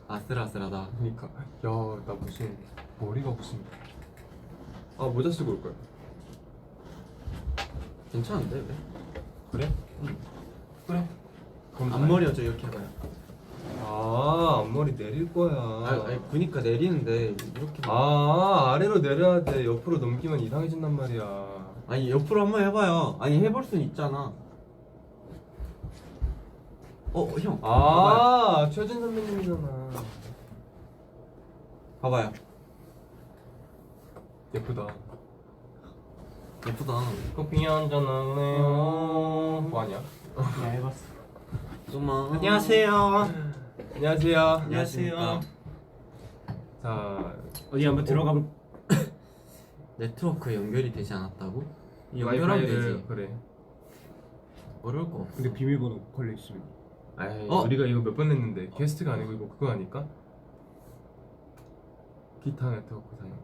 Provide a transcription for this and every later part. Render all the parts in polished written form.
아슬아슬하다. 그러니까 야 나 무슨 머리가 무슨 모자 쓰고 올 거야. 괜찮은데 왜? 그래? 그래. 그럼 앞머리 어째 이렇게 해봐요. 앞머리 내릴 거야. 아니 그니까 내리는데 이렇게. 아래로 내려야 돼. 옆으로 넘기면 이상해진단 말이야. 아니 옆으로 한번 해봐요. 아니 해볼 순 있잖아. 형. 최준 선배님이잖아. 봐봐요. 예쁘다. 예쁘다. 커피 한잔 할래요? 뭐 하냐? 네, 해봤어. 좀만. 안녕하세요. 안녕하세요. 안녕하십니까. 자, 어디 한번 들어가 볼. 네트워크 연결이 되지 않았다고? 연결하면 와이파이를 되지. 그래. 어려울 거 없어. 근데 비밀번호 걸려 있으면. 아이, 어? 우리가 이거 몇 번 냈는데 게스트가 아니고 이거 그거 아닐까? 기타 네트워크 사용.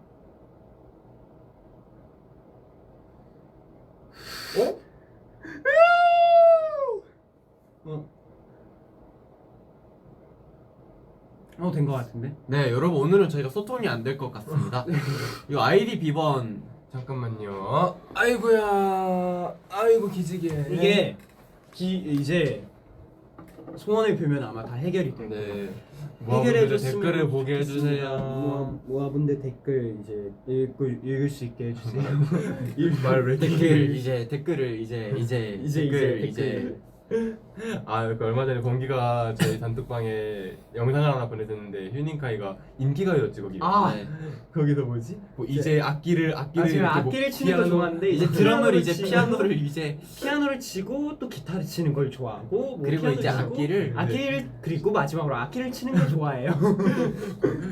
된 거 같은데? 네 여러분 오늘은 저희가 소통이 안 될 것 같습니다. 이 아이디 비번 잠깐만요. 아이고야. 아이고 기지개. 이게 이제 소원을 빌면 아마 다 해결이 되고. 네. 해결해 모아분들 줬으면 댓글을 보게 해주세요. 모아분들 댓글 이제 읽을 수 있게 해주세요. 말왜 댓글 이제 댓글을 이제 댓글. 그 얼마 전에 공기가 저희 단톡방에 영상을 하나 보내줬는데 휴닝카이가 인기가요였지 거기. 네. 거기서 뭐지? 뭐 이제 악기를 제가 이렇게 악기를 치는 거 좋아하는데 이제 드럼을 이제 피아노를 치고 또 기타를 치는 걸 좋아하고 뭐 그리고 피아노 이제 치고, 악기를 그리고 마지막으로 악기를 치는 걸 좋아해요.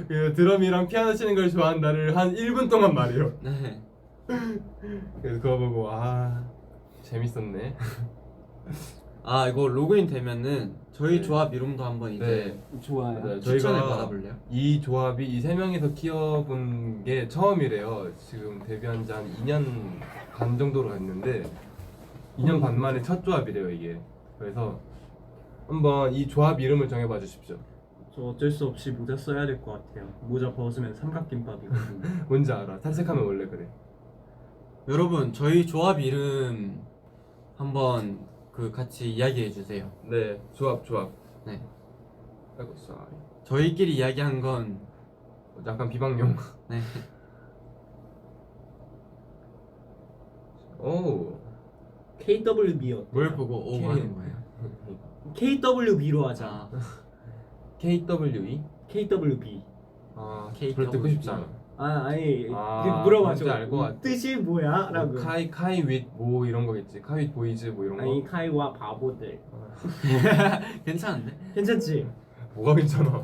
그 드럼이랑 피아노 치는 걸 좋아한다를 한 1분 동안 말해요. 네. 그래서 그거 보고 재밌었네. 이거 로그인 되면은 저희 조합 이름도 한번 이제 좋아요. 맞아요. 추천을 저희가 받아볼래요? 이 조합이 이 세 명이서 키워본 게 처음이래요. 지금 데뷔한 지 한 2년 반 정도로 갔는데 2년 반 만에 첫 조합이래요 이게. 그래서 한번 이 조합 이름을 정해봐 주십시오. 저 어쩔 수 없이 모자 써야 될 것 같아요. 모자 벗으면 삼각김밥이거든요. 뭔지 알아? 탈색하면 원래 그래. 여러분 저희 조합 이름 한번 같이 이야기해 주세요. 네, 조합. 네. 아이고 쏘리. 저희끼리 이야기한 건 약간 비방용. 네. 오. KWB요. 뭘 보고 오 K. 하는 거예요? KWB로 하자. KWE? KWB. 별로 듣고 싶지 않아. 아니 뭔지 물어봐줘. 알 것 같아. 뜻이 뭐야? 라고. 카이 윗 뭐 이런 거겠지. 카이 윗 보이즈 뭐 이런 거. 아니 카이와 바보들. 괜찮은데? 괜찮지? 뭐가 괜찮아?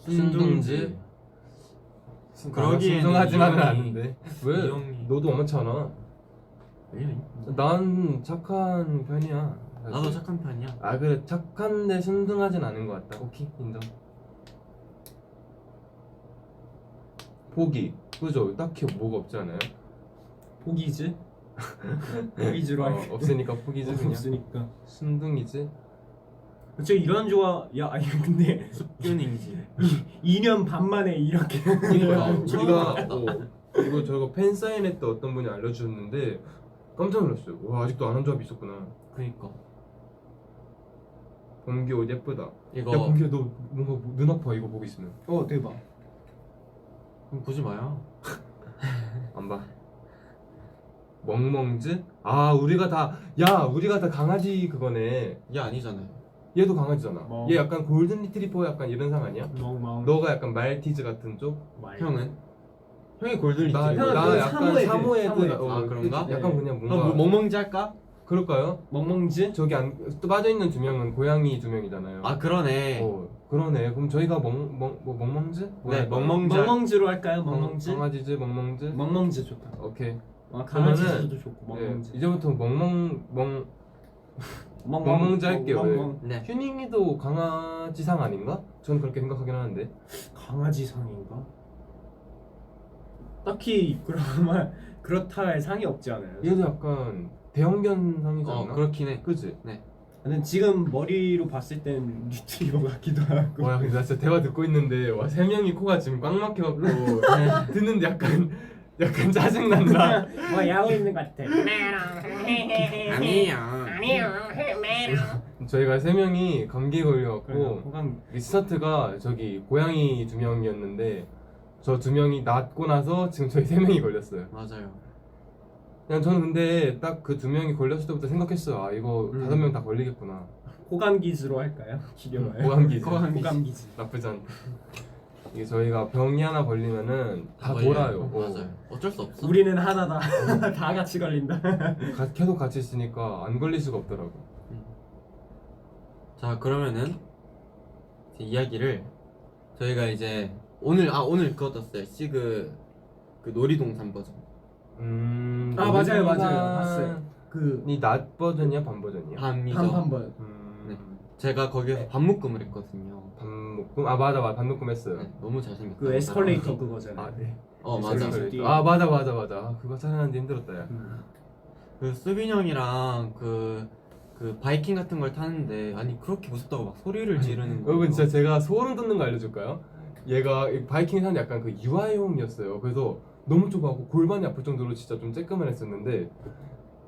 순둥지. 그러기에는 순둥하지만은 이 형이- 않는데. 왜? 이 형이- 너도 많잖아. 난 착한 편이야. 사실. 나도 착한 편이야. 그래 착한데 순둥하진 않은 것 같다. 오케이 인정. 포기 그죠? 딱히 뭐가 없지 않아요? 보기즈? 보기즈로 할게. 없으니까 포기지 그냥. 없으니까. 순둥이지. 저 이런 좋아. 야 아니 근데 튜닝지. 2년 반 만에 이렇게. 그러니까 처음 우리가 알았다. 이거 저거 팬 사인회 때 어떤 분이 알려주셨는데 깜짝 놀랐어요. 와 아직도 안 한 조합이 있었구나. 그니까 범기 옷 예쁘다. 이거 야 범기야 너 뭔가 눈 아파 이거 보고 있으면. 대박. 그럼 보지 마요. 안 봐. 멍멍즈? 우리가 다 강아지 그거네. 얘 아니잖아요. 얘도 강아지잖아. 멍. 얘 약간 골든 리트리버 약간 이런 상 아니야? 멍멍. 너가 약간 말티즈 같은 쪽? 형은? 형이 골든 나 리트리버. 형은 약간 사모예드. 사모예드. 그런가? 그치? 약간 그냥 뭔가 뭐 멍멍지 할까? 그럴까요? 멍멍즈? 저기 또 빠져 있는 두 명은 고양이 두 명이잖아요. 그러네. 그러네. 그럼 저희가 멍멍즈? 네, 뭐야? 멍멍즈로 할까요? 멍멍즈? 강아지즈 멍멍즈? 멍멍즈 좋다. 오케이. 강아지즈도 좋고 네, 멍멍즈. 이제부터 멍멍즈 할게요. 멍멍. 네. 휴닝이도 강아지상 아닌가? 저는 그렇게 생각하긴 하는데. 강아지상인가? 딱히 그러면 그렇다 할 상이 없지 않아요? 얘도 약간 대형견상이지 않나? 그렇긴 해. 그치? 나는 지금 머리로 봤을 땐 리트리버 같기도 하고. 와 근데 나 진짜 대화 듣고 있는데 와 세 명이 코가 지금 꽉 막혀갖고 듣는데 약간 짜증 난다. 뭐 야구 있는 것 같아. 아니에요. 저희가 세 명이 감기에 걸려갖고 호감 스타트가 저기 고양이 2명이었는데 저 2명이 낫고 나서 지금 저희 3명이 걸렸어요. 맞아요. 그냥 저는 근데 딱 그 2명이 걸렸을 때부터 생각했어요. 아 이거 5명 다 걸리겠구나. 호감기즈로 할까요? 기려봐요. 호감기즈. 호감기즈. 나쁘지 않다. 이게 저희가 병이 하나 걸리면은 다 걸려요. 돌아요. 맞아요. 어쩔 수 없어. 우리는 하나다. 다 같이 걸린다. 계속 같이 있으니까 안 걸릴 수가 없더라고. 자, 그러면은 이제 이야기를 저희가 이제 오늘 그거 떴어요. 시그 그 놀이동산 버전. 아 맞아요 봤어요. 그 이낮 버전이야 밤 버전이야? 밤이죠. 반반번. 네. 제가 거기에서 밤묶음을 했거든요. 밤묶음? 아 맞아 밤묶음 했어요. 네, 너무 잘생겼다. 그 에스컬레이터 그거잖아요. 아 네. 맞아. 에스컬레이터. 아 맞아. 아, 그거 촬영하는데 힘들었다 야. 그 수빈 형이랑 그 바이킹 같은 걸 타는데 아니 그렇게 무섭다고 막 소리를 지르는 거. 여러분 진짜 제가 소름 돋는 거 알려줄까요? 얘가 이 바이킹 타는데 약간 그 유아용이었어요. 그래서 너무 좁아갖고 골반이 아플 정도로 진짜 좀 쬐끄만 했었는데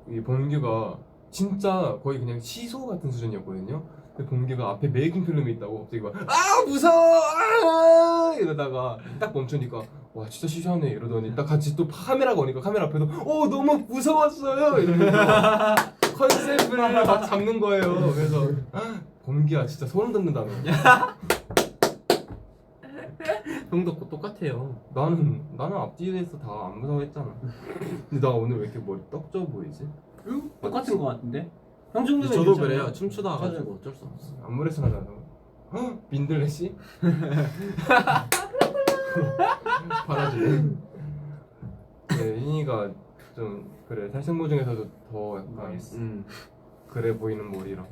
이 범규가 진짜 거의 그냥 시소 같은 수준이었거든요. 근데 범규가 앞에 메이킹 필름이 있다고 갑자기 막 아 무서워 아 이러다가 딱 멈추니까 와 진짜 시시하네 이러더니 딱 같이 또 카메라가 오니까 카메라 앞에서 너무 무서웠어요 이러면서 컨셉을 막 잡는 거예요. 그래서 범규야 진짜 소름 돋는다 너. 형도 똑같아요. 나는 앞뒤에서 다 안 무서워했잖아. 근데 나 오늘 왜 이렇게 머리 떡져 보이지? 똑같은 거 같은데? 형 정도면 저도 괜찮아요. 그래요. 춤추다 가지고 어쩔 수 없어. 안무레스 하잖아. 민들레 씨? 받아주네. 네, 희니가 좀 그래 살생부 중에서도 더 약간 그래 보이는 머리랑.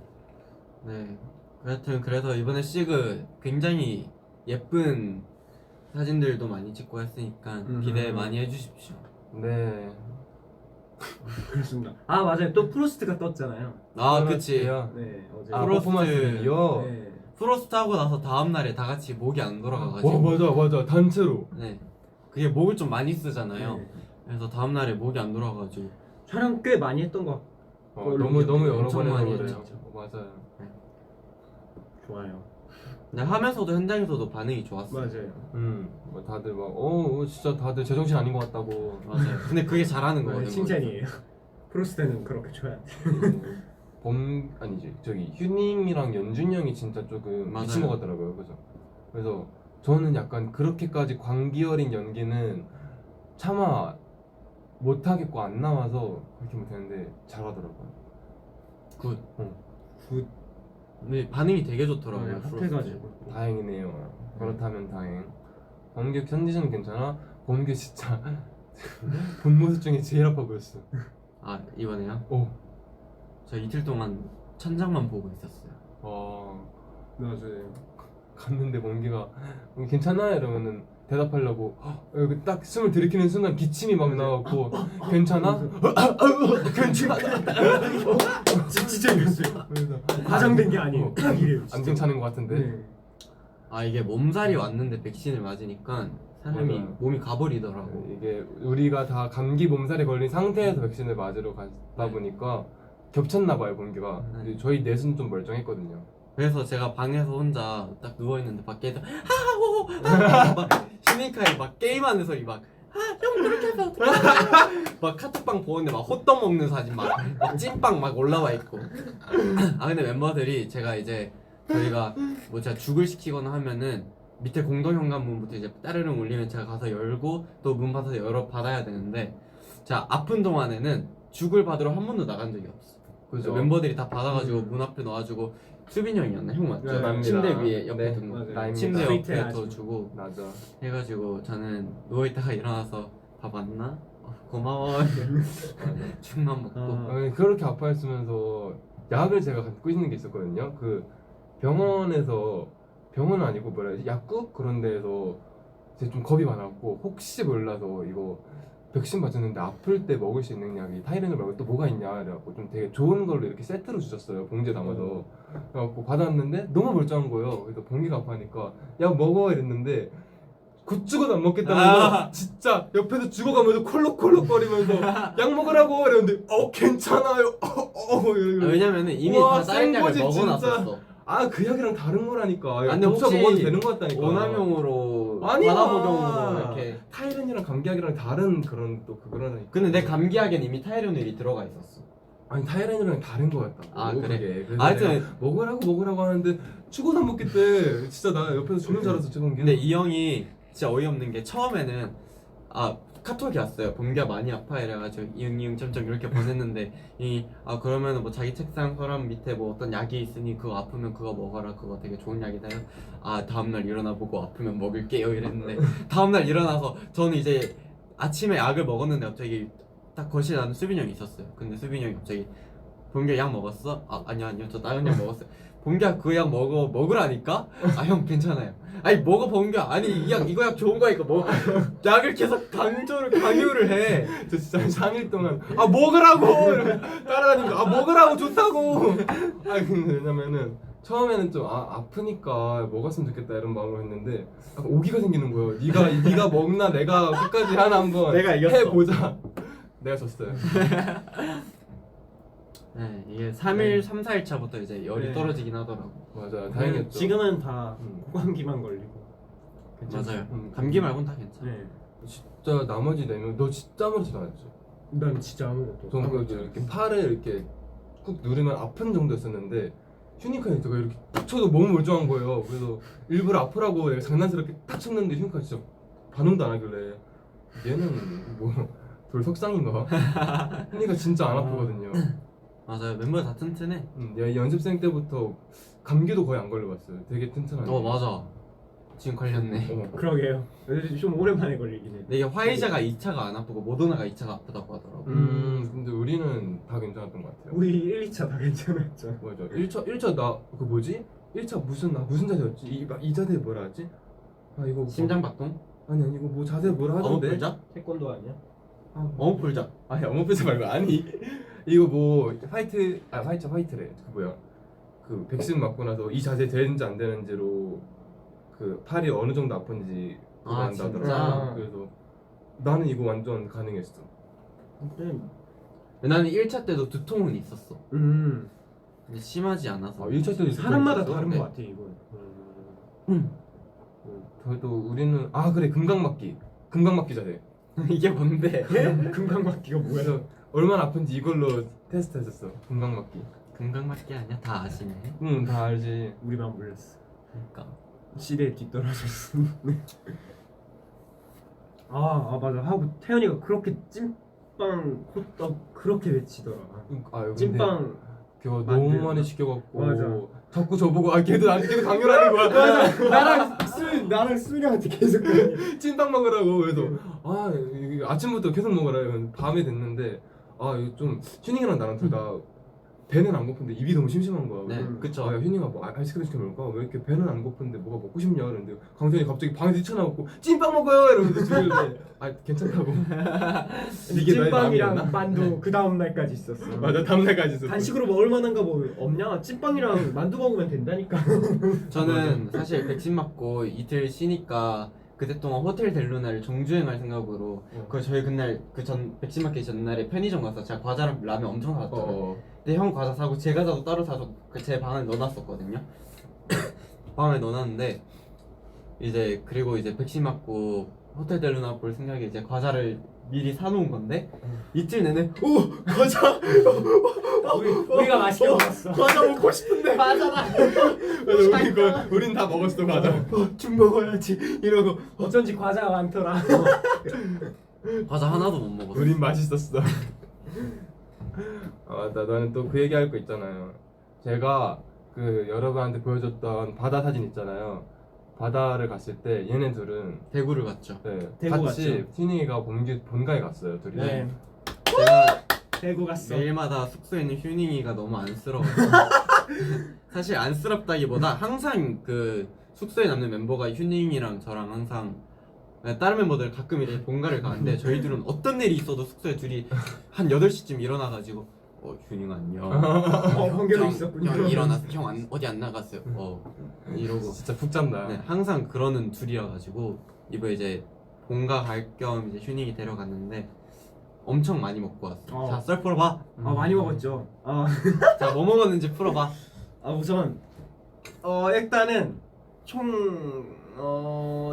네. 여하튼 그래서 이번에 시그 굉장히 예쁜 사진들도 많이 찍고 했으니까 기대 많이 해주십시오. 네. 그렇습니다. 아 맞아요. 또 프로스트가 떴잖아요. 아 그치. 네 어제. 아 프로스트. 퍼포먼스 비디오. 네. 프로스트 하고 나서 다음 날에 다 같이 목이 안 돌아가가지고. 와 맞아 단체로. 네. 그게 목을 좀 많이 쓰잖아요. 네. 그래서 다음 날에 목이 안 돌아가가지고. 촬영 꽤 많이 했던 것 같고 너무 여러 엄청 번 많이 해서 했죠. 그래요. 맞아요. 좋아요. 근데 하면서도 현장에서도 반응이 좋았어요. 맞아요. 뭐 다들 막 진짜 다들 제정신 아닌 것 같다고. 맞아요. 근데 그게 잘하는 네, 거거든요. 칭찬이에요. 프로스트는 그렇게 줘야 돼. 아니지 저기 휴닝이랑 연준이 형이 진짜 조금 맞아요. 미친 것 같더라고요. 그죠? 그래서 저는 약간 그렇게까지 광기 어린 연기는 차마 못하겠고 안 나와서 그렇게 못했는데 잘하더라고요. 굿. 굿. 근데 반응이 되게 좋더라고요. 네, 프로스트. 핫해가지고. 다행이네요. 그렇다면 다행. 범규 컨디션 괜찮아? 범규 진짜 본 모습 중에 제일 아파 보였어. 아 이번에요? 어. 저 이틀 동안 천장만 보고 있었어요. 맞아요. 갔는데 범규가 괜찮아? 이러면은 대답하려고 여기 딱 숨을 들이키는 순간 기침이 막 나왔고 괜찮아? 괜찮아? 진짜 이랬어요. 그래서 과장된 게 아니에요. 딱 이래요. 안 괜찮은 것 같은데. 네. 아 이게 몸살이 왔는데 백신을 맞으니까 사람이 맞아요. 몸이 가버리더라고. 이게 우리가 다 감기 몸살에 걸린 상태에서 백신을 맞으러 갔다 보니까 겹쳤나 봐요 범규가. 근데 저희 넷은 좀 멀쩡했거든요. 그래서 제가 방에서 혼자 딱 누워 있는데 밖에서 하하호호 막 시민카에 막 게임하는 소리 막 형 그렇게 해서 어떡해 막 카톡방 보는데 막 호떡 먹는 사진 막 찐빵 막 올라와 있고. 아 근데 멤버들이 제가 이제 저희가 뭐 제가 죽을 시키거나 하면은 밑에 공동 현관문부터 이제 따르릉 울리면 제가 가서 열고 또 문 받아서 열어 받아야 되는데 제가 아픈 동안에는 죽을 받으러 한 번도 나간 적이 없어. 그래서 멤버들이 다 받아가지고 문 앞에 넣어주고 수빈이 형이었나? 형 맞죠? 네, 맞습니다. 침대 위에 옆에 네, 둔 거. 맞아요. 침대 스위트에 옆에 아시고. 더 주고 맞아. 해가지고 저는 누워있다가 일어나서 밥 왔나? 고마워 죽만 먹고 그렇게 아파했으면서 약을 제가 갖고 있는 게 있었거든요. 그 병원은 아니고 뭐라 해야지 약국 그런 데에서 제가 좀 겁이 많았고 혹시 몰라서 이거 백신 맞았는데 아플 때 먹을 수 있는 약이 타이레놀 말고 또 뭐가 있냐 이래갖고 좀 되게 좋은 걸로 이렇게 세트로 주셨어요. 봉지에 담아서. 그래갖고 받았는데 너무 멀쩡한 거예요. 그래서 봉기가 아파하니까 야 먹어 이랬는데 굿죽은 안 먹겠다는 거 진짜 옆에서 죽어가면서 콜록콜록거리면서 약 먹으라고 이랬는데 괜찮아요. 이러고. 왜냐면은 이미 우와, 다 다른 센 약을 거지, 먹어놨었어. 그 약이랑 다른 거라니까. 근데 겹쳐 혹시 먹어도 되는 거 같다니까. 오남용으로 아니야. 과다복용으로 이렇게. 타이레놀이랑 감기약이랑 다른 그런 또 그거라니까. 근데 내 감기약엔 이미 타이레놀이 들어가 있었어. 아니 타이레놀이랑 다른 거 같다. 아, 그래? 그래서 하여튼 내가 먹으라고 하는데 죽어도 안 먹겠대. 진짜 나 옆에서 죽는 줄 알았어 죽은 게. 근데 이 형이 진짜 어이없는 게 처음에는 카톡이 왔어요. 범규야 많이 아파 이래가지고 이응 점점 이렇게 보냈는데 그러면은 뭐 자기 책상 서랍 밑에 뭐 어떤 약이 있으니 그거 아프면 그거 먹어라. 그거 되게 좋은 약이다. 다음날 일어나 보고 아프면 먹을게요 이랬는데 다음날 일어나서 저는 이제 아침에 약을 먹었는데 갑자기 딱 거실에 나는 수빈이 형이 있었어요. 근데 수빈이 형이 갑자기 범규야 약 먹었어? 아니요 저 다른 약 먹었어요. 범규야 그 약 먹으라니까? 형 괜찮아요. 아니 먹어 범규야. 아니 이거 약 좋은 거니까 약을 계속 강요를 해. 저 진짜 3일 동안 먹으라고 이러면 따라다니면서 먹으라고 좋다고. 근데 왜냐면은 처음에는 좀 아프니까 먹었으면 좋겠다 이런 마음으로 했는데 오기가 생기는 거예요. 네가 먹나 내가 끝까지 하나 한번 내가 이겼어. 해보자. 내가 졌어요. 네, 이게 3일, 3, 4일 차부터 이제 열이 네. 떨어지긴 하더라고. 맞아, 다행이었죠. 지금은 다 음. 고감기만 걸리고. 맞아요. 음. 감기 말고는 다 괜찮아. 네. 진짜 나머지 4명 너 진짜 아무렇지도 않았죠? 난 진짜 아무것도. 저는 이렇게 팔을 이렇게 꾹 누르면 아픈 정도였었는데 휴닝카가 이렇게 딱 쳐도 너무 멀쩡한 거예요. 그래서 일부러 아프라고 내가 장난스럽게 딱 쳤는데 휴닝카가 진짜 반응도 안 하길래 얘는 뭐 돌석상인가? 휴닝카 진짜 안 아프거든요. 맞아요. 멤버 다 튼튼해. 얘 연습생 때부터 감기도 거의 안 걸려봤어요. 되게 튼튼하게. 맞아. 지금 걸렸네. 그러게요. 좀 오랜만에 걸리긴 해. 근데 이게 화이자가 2차가 안 아프고 모더나가 2차가 아프다고 하더라고. 근데 우리는 다 괜찮았던 것 같아요. 우리 1, 2차 다 괜찮았죠. 맞아. 1차 나 그 뭐지? 1차 무슨 자세였지? 이 자세 뭐라 하지? 이거 뭐- 심장박동? 아니 이거 뭐 자세 뭐라 하던데? 어묵불자? 태권도 아니야? 어묵불자. 아니 어묵불자 말고 아니 이거 뭐 화이트래. 그 뭐야? 그 백신 맞고 나서 이 자세 되는지 안 되는지로 그 팔이 어느 정도 아픈지 그거 한다더라고. 진짜? 그래서 나는 이거 완전 가능했어. 나는 1차 때도 두통은 있었어. 음. 근데 심하지 않아서. 1차 때도 사람마다 있었어? 다른 네. 것 같아 이건. 저도 우리는 그래 금강맞기 자세. 이게 뭔데? 금방 맞기가 뭐야? 그래서 얼마나 아픈지 이걸로 테스트했었어. 금강맞기. 금강맞기 아니야? 다 아시네. 다 알지. 우리만 몰랐어. 그러니까. 시대에 뒤떨어졌어. 맞아. 하고 태연이가 그렇게 찐빵 호떡 그렇게 외치더라. 근데 찐빵 걔가 만들고. 너무 많이 시켜갖고 맞아. 자꾸 저보고 걔도 강요하는 거야. 나랑 수빈이한테 계속 그래. 찐빵 먹으라고. 그래서 이거 아침부터 계속 먹으라. 이러면 밤이 됐는데 이거 좀 휴닝이랑 나랑 둘 다 배는 안 고픈데 입이 너무 심심한 거야. 네, 그래서 그쵸. 야 휴닝아 뭐 아이스크림 시켜 먹을까? 왜 이렇게 배는 안 고픈데 뭐가 먹고 싶냐? 그러는데 강선이 갑자기 방에서 뛰쳐나오고 찐빵 먹어요 이러면서 주길래 괜찮다고. 이게 너의 마음이었나? 찐빵이랑 만두 그 다음 날까지 있었어. 맞아 다음날까지 있었어. 간식으로 먹을 만한가 뭐 없냐? 찐빵이랑 만두 먹으면 된다니까. 저는 사실 백신 맞고 이틀 쉬니까 그때 동안 호텔 델루나를 정주행할 생각으로 저희 그날 백신 맞기 전날에 편의점 가서 제가 과자랑 라면 엄청 사왔잖아요. 근데 형 과자 사고 제 과자도 따로 사서 제 방에 넣어놨었거든요. 방에 넣어놨는데 그리고 이제 백신 맞고 호텔 델루나 볼 생각에 이제 과자를 미리 사놓은 건데 이틀 내내 과자 우리가 맛있게 먹었어. 과자 먹고 싶은데 과자다. 우린 다 먹었어 과자. 죽 먹어야지 이러고 어쩐지 과자가 많더라. 과자 하나도 못 먹었어. 우린 맛있었어. 나는 또 그 얘기할 거 있잖아요. 제가 그 여러분한테 보여줬던 바다 사진 있잖아요. 바다를 갔을 때 얘네 둘은 대구를 갔죠. 대구 같이 갔죠. 티니가 본가에 갔어요. 둘이. 네. 제가 대구 갔어. 매일마다 숙소에 있는 휴닝이가 너무 안쓰러워서 사실 안쓰럽다기보다 항상 그 숙소에 남는 멤버가 휴닝이랑 저랑 항상 다른 멤버들 가끔 이제 본가를 가는데 저희들은 어떤 일이 있어도 숙소에 둘이 한 8시쯤 일어나가지고 준이가 안녕. 번개도 있었군요. 형 일어났어. 형 어디 안 나갔어요. 이러고 진짜 푹 잔다. 네, 항상 그러는 둘이라 가지고 이번에 이제 본가 갈 겸 이제 휴닝이 데려갔는데 엄청 많이 먹고 왔어. 자, 썰 풀어봐. 많이 먹었죠. 자, 뭐 먹었는지 풀어봐. 우선 일단은 총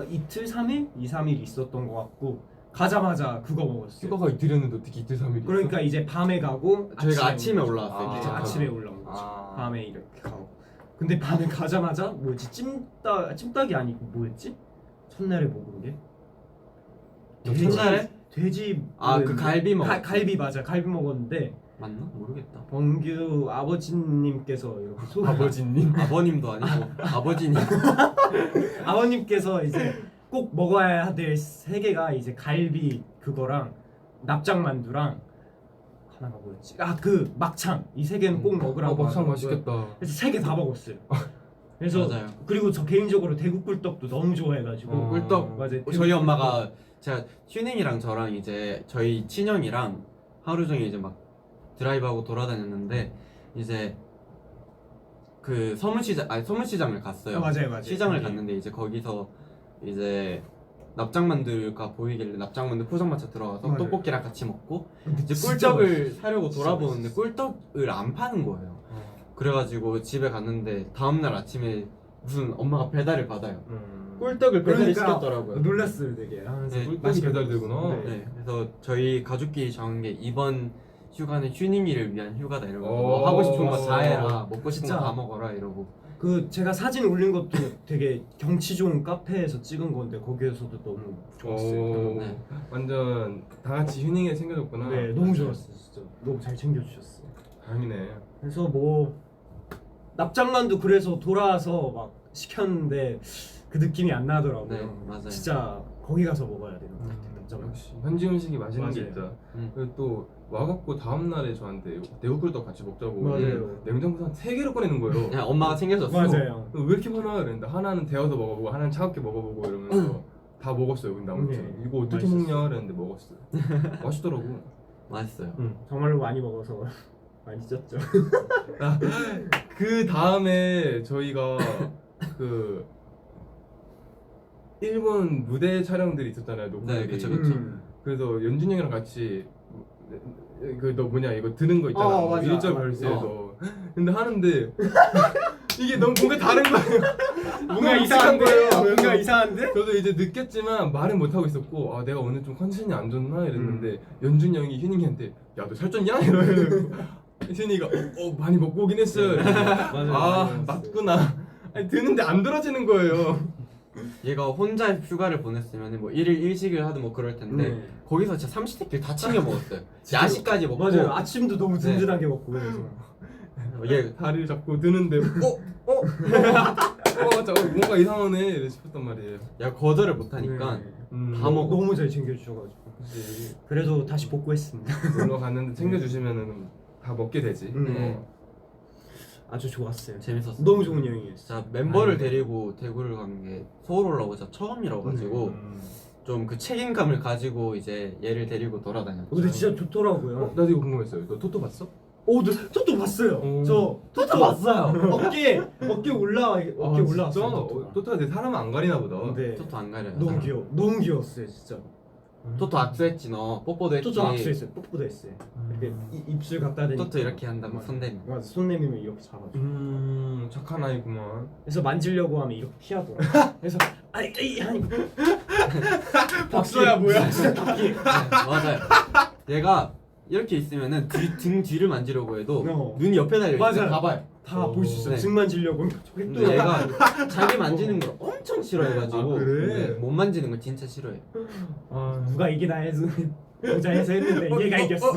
이틀 3일? 2, 3일 있었던 것 같고 가자마자 그거 먹었어요. 휴가가 이틀이었는데 어떻게 이틀 3일이 있어? 그러니까 이제 밤에 가고 저희가 아침에 올라왔어요. 이제 아. 아침에 올라온 거죠. 아. 밤에 이렇게 가고. 근데 밤에 가자마자 뭐지 찜닭이 아니고 뭐였지? 첫날에 먹은 게? 첫날에? 돼지 그 갈비 먹었지. 갈비 맞아. 갈비 먹었는데 맞나? 모르겠다. 범규 아버지님께서 이렇게 아버지님. 아버님도 아니고 아버지님. 아버님께서 이제 꼭 먹어야 될 3개가 이제 갈비 그거랑 납작만두랑 하나가 뭐였지? 그 막창 이 3개는 꼭 먹으라고 막창 하더라고요. 맛있겠다. 그래서 3개 다 먹었어요. 그래서 맞아요. 그리고 저 개인적으로 대구 꿀떡도 너무 좋아해가지고 꿀떡. 맞아요. 저희 엄마가 제가 휴닝이랑 저랑 이제 저희 친형이랑 하루 종일 이제 막 드라이브하고 돌아다녔는데 이제 그 서문시장을 갔어요. 맞아요. 시장을 갔는데 이제 거기서 이제 납작만두가 보이길래 납작만두 포장마차 들어가서 맞아요. 떡볶이랑 같이 먹고 이제 진짜 꿀떡을 사려고 진짜 돌아보는데 맛있었어. 꿀떡을 안 파는 거예요. 그래가지고 집에 갔는데 다음날 아침에 무슨 엄마가 배달을 받아요. 꿀떡을 배달을 시켰더라고요. 놀랐어요 되게. 네, 꿀떡이 배달되구나. 네. 네, 그래서 저희 가족끼리 정한 게 이번 휴가는 휴닝이를 위한 휴가다 이러고 오. 뭐 하고 싶은 거 다 해라, 먹고 싶은 진짜. 거 다 먹어라 이러고. 그 제가 사진 올린 것도 되게 경치 좋은 카페에서 찍은 건데 거기에서도 너무 좋았어요. 오, 네. 완전 다 같이 휴닝에 챙겨줬구나. 네, 너무 좋았어요 진짜. 너무 잘 챙겨주셨어요. 다행이네. 그래서 뭐 납작만두 그래서 돌아와서 막 시켰는데 그 느낌이 안 나더라고요. 네, 맞아요. 진짜 거기 가서 먹어야 되는 것 같아요. 납작만두. 역시 현지 음식이 맛있는 게 맞아요. 있다. 음. 그리고 또 와갖고 다음 날에 저한테 대구꿀떡 같이 먹자고 맞아요. 냉장고에서 한 3개를 꺼내는 거예요. 그냥 엄마가 챙겨줬어. 맞아요. 왜 이렇게 많아? 그랬는데 하나는 데워서 먹어보고 하나는 차갑게 먹어보고 이러면서 다 먹었어요. 근데 아무튼 네. 이거 어떻게 맛있었어요. 먹냐 그랬는데 먹었어요. 맛있더라고. 맛있어요. 정말로 많이 먹어서 많이 쪘죠. 그 다음에 저희가 그 일본 무대 촬영들이 있었잖아요. 녹화들이. 네, 그쵸, 그쵸. 그래서 연준이 형이랑 같이 그 너 뭐냐 이거 드는 거 있잖아. 맞아. 1절 벌스에서. 근데 하는데 이게 너무 뭔가 다른 거예요. 뭔가 익숙한 이상한데? 거예요. 뭔가 그래서 이상한데? 저도 이제 느꼈지만 말은 못 하고 있었고 내가 오늘 좀 컨디션이 안 좋나 이랬는데 연준이 형이 휴닝이한테 야 너 살쪘냐 이러면 휴닝이가 많이 먹고 오긴 했어요. 맞아요. 맞구나. 아니, 드는데 안 들어지는 거예요. 얘가 혼자 휴가를 보냈으면 뭐 1일 일식을 하든 뭐 그럴 텐데 네. 거기서 진짜 삼시세끼를 다 챙겨 먹었어요. 야식까지 먹고. 맞아요. 아침도 너무 든든하게 먹고 그래서. 얘 다리를 잡고 드는데 저 뭔가 이상하네 싶었단 말이에요. 야 거절을 못 하니까 네. 다 먹어. 너무 잘 챙겨주셔가지고. 혹시 그래도 다시 복구했습니다. 놀러 갔는데 챙겨주시면은 다 먹게 되지. 네. 아주 좋았어요. 재밌었어. 너무 좋은 여행이었어요. 자 멤버를 네. 데리고 대구를 간 게 서울 올라오자 처음이라 가지고 좀 그 책임감을 가지고 이제 얘를 데리고 돌아다녔죠. 근데 진짜 좋더라고요. 나도 이거 궁금했어요. 너 토토 봤어? 너 토토 봤어요. 저 토토 봤어요. 어깨 올라왔어요. 진짜? 토토가. 토토가 내 사람은 안 가리나 보다. 네. 토토 안 가려요. 너무 귀여웠어요 진짜. 토토 악수했지 너. 뽀뽀도 했지. 토토 악수했어요. 뽀뽀도 했어요. 이렇게 입술 갖다 대니까. 토토 이렇게 한다 막 손 대니. 맞아. 손 내밀면 이렇게 잡아줘. 착한 아이구만. 그래서 만지려고 하면 이렇게 피하더라. 그래서 아이 하니까 박수야, 뭐야? 진짜 답기. 맞아요. 얘가 이렇게 있으면은 등 뒤를 만지려고 해도 눈이 옆에 달려 있어요. 맞아요. 봐봐요. 다 볼 수 있어. 네. 등 만지려고 저기 또 근데 얘가 자기 만지는 걸 엄청 싫어해가지고 아, 그래? 네, 못 만지는 걸 진짜 싫어해. 누가 이기나 해서 보자 해서 했는데 얘가 이겼어.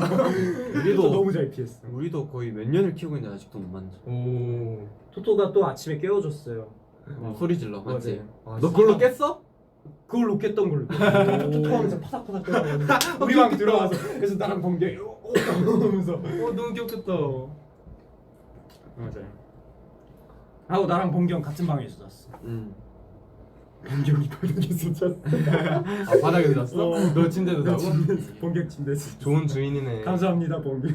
우리도 너무 잘 피했어. 우리도 거의 몇 년을 키우고 있는데 아직도 못 만져. 오. 토토가 또 아침에 깨워줬어요. 소리 질러 맞지? 맞아요. 너 그걸로 깼어? 그걸로 깼던 걸로. 토토하면서 파닥파닥 깨워가지고 우리 방 들어가서 그래서 나랑 번개 하면서 너무 귀엽겠다. 맞아요. 하고 나랑 번경 같은 방에서 잤어. 공격이 바닥에서 잤어. 아 바닥에서 잤어? 너 침대도 자고? 본격 침대에서. 좋은 주인이네. 감사합니다 본격.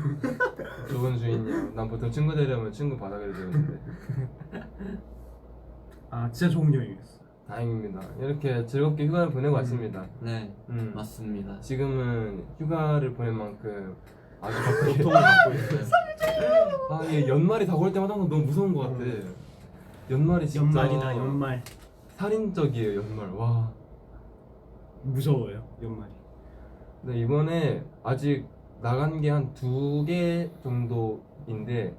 좋은 주인이야. 난 보통 친구 데려오면 친구 바닥에 재우는데. 아 진짜 좋은 여행이었어. 다행입니다. 이렇게 즐겁게 휴가를 보내고 왔습니다. 네, 음. 맞습니다. 지금은 휴가를 보낼 만큼 아주 바쁘게 고통을 받고 있어요. 아 이게 연말이 다가올 때마다 항상 너무 무서운 것 같아. 연말이 진짜 연말이다 연말. 살인적이에요 연말. 와. 무서워요 연말이. 근데 이번에 아직 나간 게 한 2개 정도인데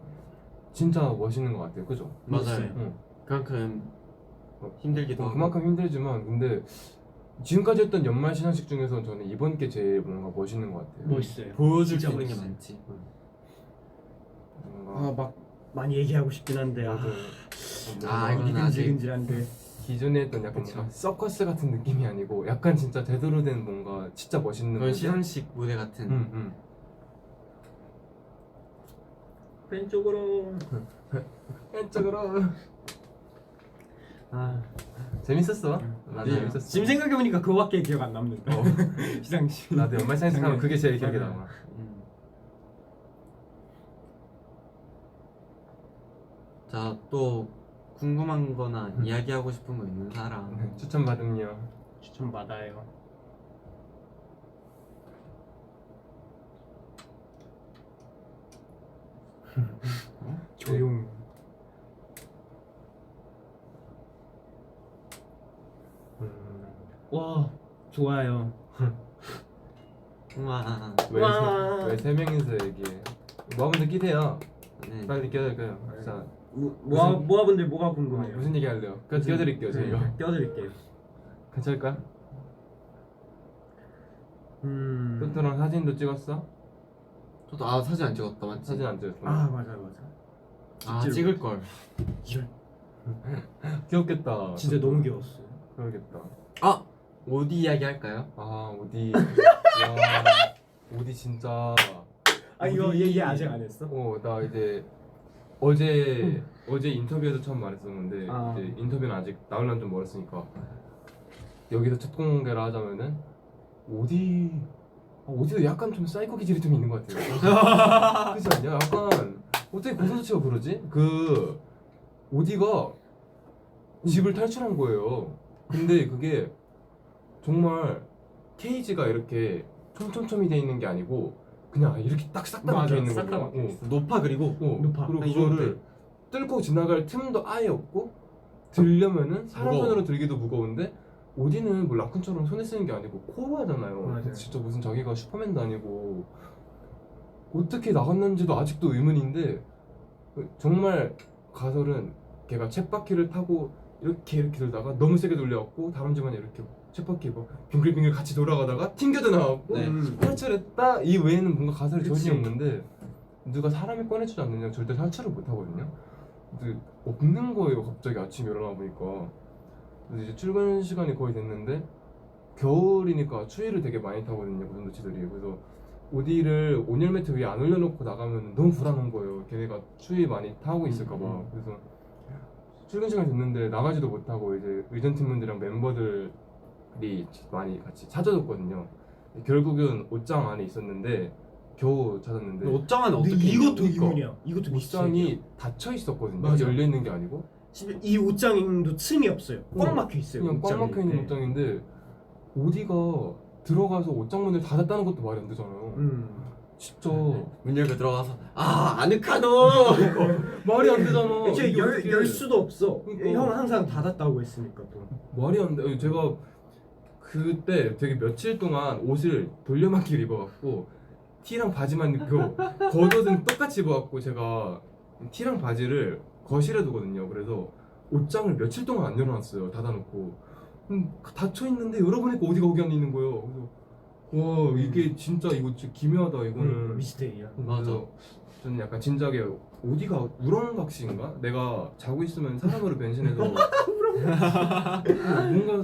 진짜 멋있는 것 같아요. 그죠? 맞아요. 응. 그만큼 힘들기도 하고. 그만큼 힘들지만 근데 지금까지 했던 연말 시상식 중에서 저는 이번 게 제일 뭔가 멋있는 것 같아요. 멋있어요. 보여줄 수 진짜 있는 게 멋있어요. 많지. 뭔가 아막 많이 얘기하고 싶긴 한데 맞아요. 아, 뭔가 이건 아직- 근질근질한데. 기존에 했던 약간 그쵸. 뭔가 서커스 같은 느낌이 아니고 약간 진짜 제대로 된 뭔가 진짜 멋있는 그건 무대? 시상식 무대 같은. 응. 왼쪽으로. 왼쪽으로. 아 재밌었어. 나도 네. 재밌었어. 지금 생각해보니까 그거밖에 기억 안 남는데. 시상식. 나도 연말 시상식 하면 그게 제일 기억에 맞아요. 남아. 자, 또 궁금한 거나 이야기하고 싶은 거 있는 사람. 추천 받음요. 추천 받아요. 조용. 와 좋아요. 우와. 와. 왜세 명이서 얘기해? 뭐하면 끼세요. 네. 빨리 껴드릴게요. 자, 모아분들 뭐가 궁금해요? 무슨 얘기 할래요? 껴드릴게요 저희가. 껴드릴게요. 괜찮을까? 토토랑 사진도 찍었어? 저도 사진 안 찍었다 맞지? 사진 안 찍었어. 아 맞아요. 찍을 걸. 이런. 귀엽겠다. 진짜 너무 귀여웠어요. 그러겠다. 어디 이야기 할까요? 어디? 와, 어디 진짜. 아 이거 어디- 얘기 아직 안 했어? 나 이제 어제 인터뷰에서 처음 말했었는데 아. 이제 인터뷰는 아직 나올란 좀 멀었으니까 여기서 첫 공개를 하자면은 어디도 약간 좀 사이코 기질이 좀 있는 것 같아요. 그렇지 않냐? 약간 어떻게 고슴도치가 그러지? 어디가 집을 탈출한 거예요. 근데 그게 정말 케이지가 이렇게 촘촘촘이 돼 있는 게 아니고 그냥 이렇게 딱 싹 다 맞아, 막혀 있는 싹다 거야. 막혀 있어. 높아 그리고. 높아. 그리고 아니, 그거를 뚫고 지나갈 틈도 아예 없고 들려면은 사람 무거워. 손으로 들기도 무거운데 어디는 뭐 라쿤처럼 손에 쓰는 게 아니고 코로 하잖아요. 맞아요. 진짜 무슨 자기가 슈퍼맨도 아니고 어떻게 나갔는지도 아직도 의문인데 정말 가설은 걔가 쳇바퀴를 타고 이렇게 돌다가 너무 세게 돌려갖고 다람쥐만에 이렇게 쳇바퀴 뭐 빙글빙글 같이 돌아가다가 튕겨져 나왔고 네. 탈출했다. 이 외에는 뭔가 가설이 그치. 전혀 없는데 누가 사람이 꺼내주지 않느냐 절대 탈출을 못 하거든요. 근데 없는 거예요. 갑자기 아침에 일어나 보니까. 그래서 이제 출근 시간이 거의 됐는데 겨울이니까 추위를 되게 많이 타거든요. 고슴도치들이. 그래서 어디를 온열 매트 위에 안 올려놓고 나가면 너무 불안한 거예요. 걔네가 추위 많이 타고 있을까봐. 그래서 출근 시간 됐는데 나가지도 못하고 이제 의전 팀원들이랑 멤버들이 많이 같이 찾아줬거든요. 결국은 옷장 안에 있었는데 겨우 찾았는데 옷장 안에 근데 어떻게 이것도 있냐? 이문이야. 이것도 옷장이 닫혀 있었거든요. 맞아. 열려 있는 게 아니고 미스테리야. 이 옷장도 틈이 없어요. 꽉 막혀 있어요. 그냥 꽉 옷장이. 막혀 있는 네. 옷장인데 어디가 들어가서 옷장 문을 닫았다는 것도 말이 안 되잖아요. 진짜 문 열고 들어가서 아늑하노. 말이 안 되잖아. 애초에 이게 어떻게- 열 수도 없어. 그러니까. 형 항상 닫았다고 했으니까 또. 말이 안 돼. 제가 그때 되게 며칠 동안 옷을 돌려막기를 입어갖고 티랑 바지만 입고 겉옷은 똑같이 입어갖고 제가 티랑 바지를 거실에 두거든요. 그래서 옷장을 며칠 동안 안 열어놨어요. 닫아놓고 닫혀 있는데 열어보니까 어디가 거기 안에 있는 거예요. 그래서 와 이게 진짜 이거 진짜 기묘하다 이거는. 미스테리야. 맞아. 그래서 저는 약간 진작에 어디가 우렁각시인가? 내가 자고 있으면 사람으로 변신해서